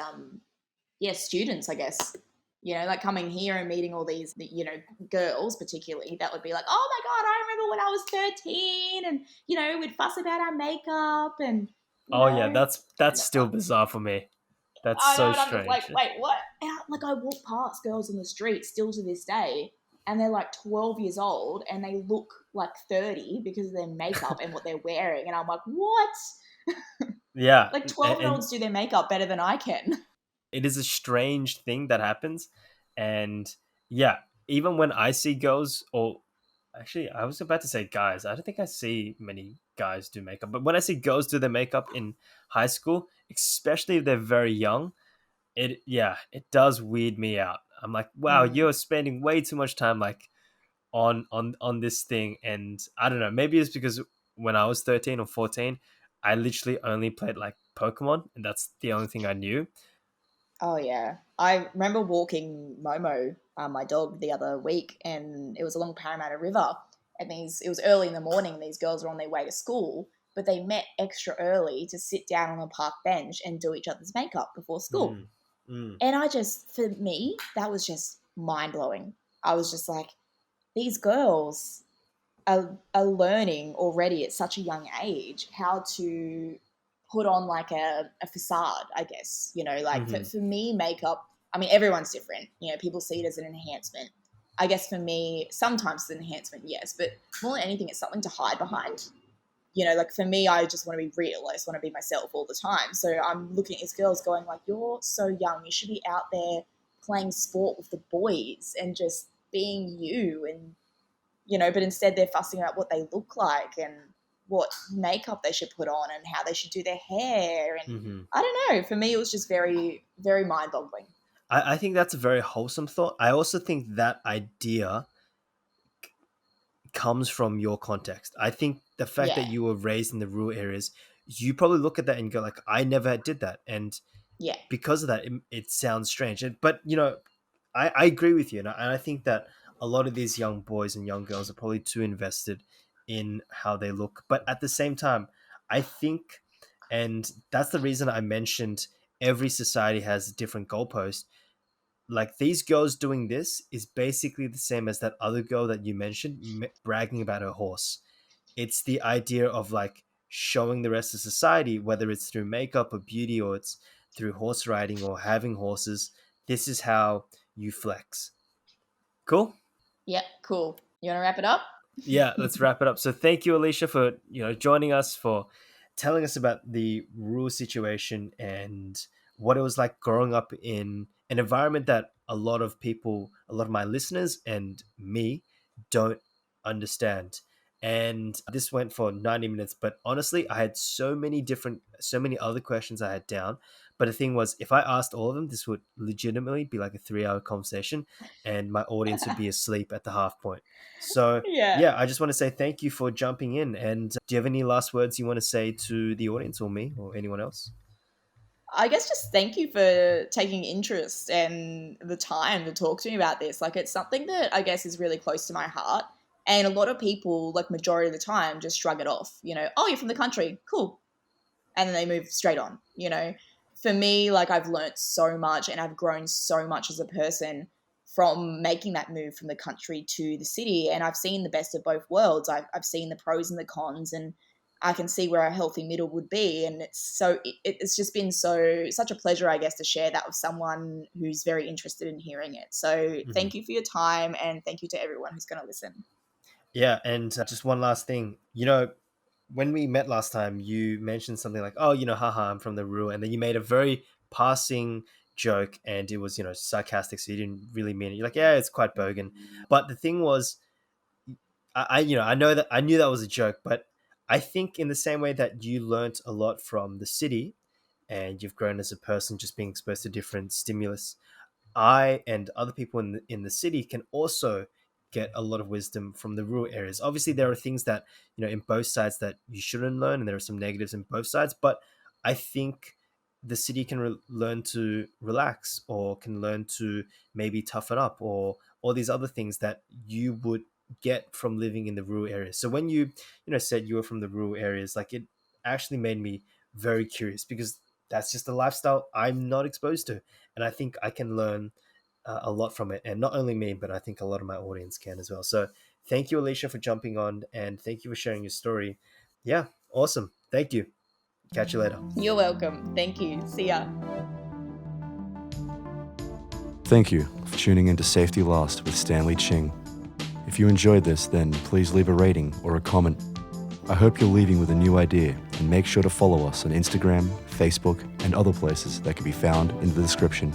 Yeah, students, I guess. Like coming here and meeting all these, girls particularly, that would be like, oh my God, I remember when I was 13 and, we'd fuss about our makeup and, Oh yeah, that's and still bizarre for me. That's I know, so and I'm just like, strange. wait, what? Like I walk past girls on the street still to this day and they're like 12 years old and they look like 30 because of their makeup and what they're wearing. And I'm like, what? Yeah, Like and, 12-year-olds do their makeup better than I can. it is a strange thing that happens. And yeah, even when I see girls, or actually I was about to say guys, I don't think I see many guys do makeup, but when I see girls do their makeup in high school, especially if they're very young, it does weird me out. I'm like, wow, Mm. you're spending way too much time like on this thing. And I don't know, maybe it's because when I was 13 or 14, I literally only played like Pokemon, and that's the only thing I knew. Oh yeah, I remember walking Momo, my dog, the other week, and it was along Parramatta River, and it was early in the morning, and these girls were on their way to school, but they met extra early to sit down on a park bench and do each other's makeup before school. Mm, mm, And for me, that was just mind blowing. I was just like, these girls are learning already at such a young age how to put on like a facade, I guess. Like mm-hmm. for me, makeup, I mean, everyone's different. People see it as an enhancement. I guess for me, sometimes it's an enhancement, yes, but more than anything, it's something to hide behind. Like for me, I just want to be real. I just want to be myself all the time. So I'm looking at these girls going like, you're so young. You should be out there playing sport with the boys and just being you and but instead they're fussing about what they look like and what makeup they should put on and how they should do their hair. And Mm-hmm. I don't know. For me, it was just very, very mind boggling. I think that's a very wholesome thought. I also think that idea comes from your context. I think the fact that Yeah. you were raised in the rural areas, you probably look at that and go like, I never did that. And Yeah. because of that, it sounds strange. But I agree with you, and I think that a lot of these young boys and young girls are probably too invested in how they look. But at the same time, I think, and that's the reason I mentioned every society has a different goalpost. Like these girls doing this is basically the same as that other girl that you mentioned bragging about her horse. It's the idea of like showing the rest of society, whether it's through makeup or beauty or it's through horse riding or having horses. This is how you flex. Cool. Yeah, cool. You want to wrap it up? Yeah, let's wrap it up. So thank you, Alicia, for joining us, for telling us about the rural situation and what it was like growing up in an environment that a lot of people, a lot of my listeners and me don't understand. And this went for 90 minutes, but honestly, I had so many other questions I had down. But the thing was, if I asked all of them, this would legitimately be like a 3 hour conversation, and my audience would be asleep at the half point. So, Yeah. yeah, I just want to say thank you for jumping in. And do you have any last words you want to say to the audience or me or anyone else? I guess just thank you for taking interest and the time to talk to me about this. Like, it's something that I guess is really close to my heart. And a lot of people, like, majority of the time, just shrug it off. Oh, you're from the country. Cool. And then they move straight on. For me, like, I've learnt so much and I've grown so much as a person from making that move from the country to the city. And I've seen the best of both worlds. I've seen the pros and the cons, and I can see where a healthy middle would be. And it's just been such a pleasure, I guess, to share that with someone who's very interested in hearing it. So Mhm. thank you for your time, and thank you to everyone who's going to listen. Yeah, and just one last thing. When we met last time, you mentioned something like, "Oh, haha, I'm from the rural," and then you made a very passing joke, and it was, sarcastic, so you didn't really mean it. You're like, "Yeah, it's quite bogan," but the thing was, I know that I knew that was a joke, but I think in the same way that you learnt a lot from the city, and you've grown as a person just being exposed to different stimulus, I and other people in the city can also get a lot of wisdom from the rural areas. Obviously, there are things that in both sides that you shouldn't learn, and there are some negatives in both sides. But I think the city can learn to relax, or can learn to maybe toughen up, or all these other things that you would get from living in the rural areas. So when you said you were from the rural areas, like it actually made me very curious, because that's just a lifestyle I'm not exposed to, and I think I can learn a lot from it. And not only me, but I think a lot of my audience can as well. So thank you, Alicia, for jumping on, and thank you for sharing your story. Yeah, awesome. Thank you. Catch you later. You're welcome. Thank you. See ya. Thank you for tuning into Safety Last with Stanley Ching. If you enjoyed this, then please leave a rating or a comment. I hope you're leaving with a new idea, and make sure to follow us on Instagram, Facebook, and other places that can be found in the description.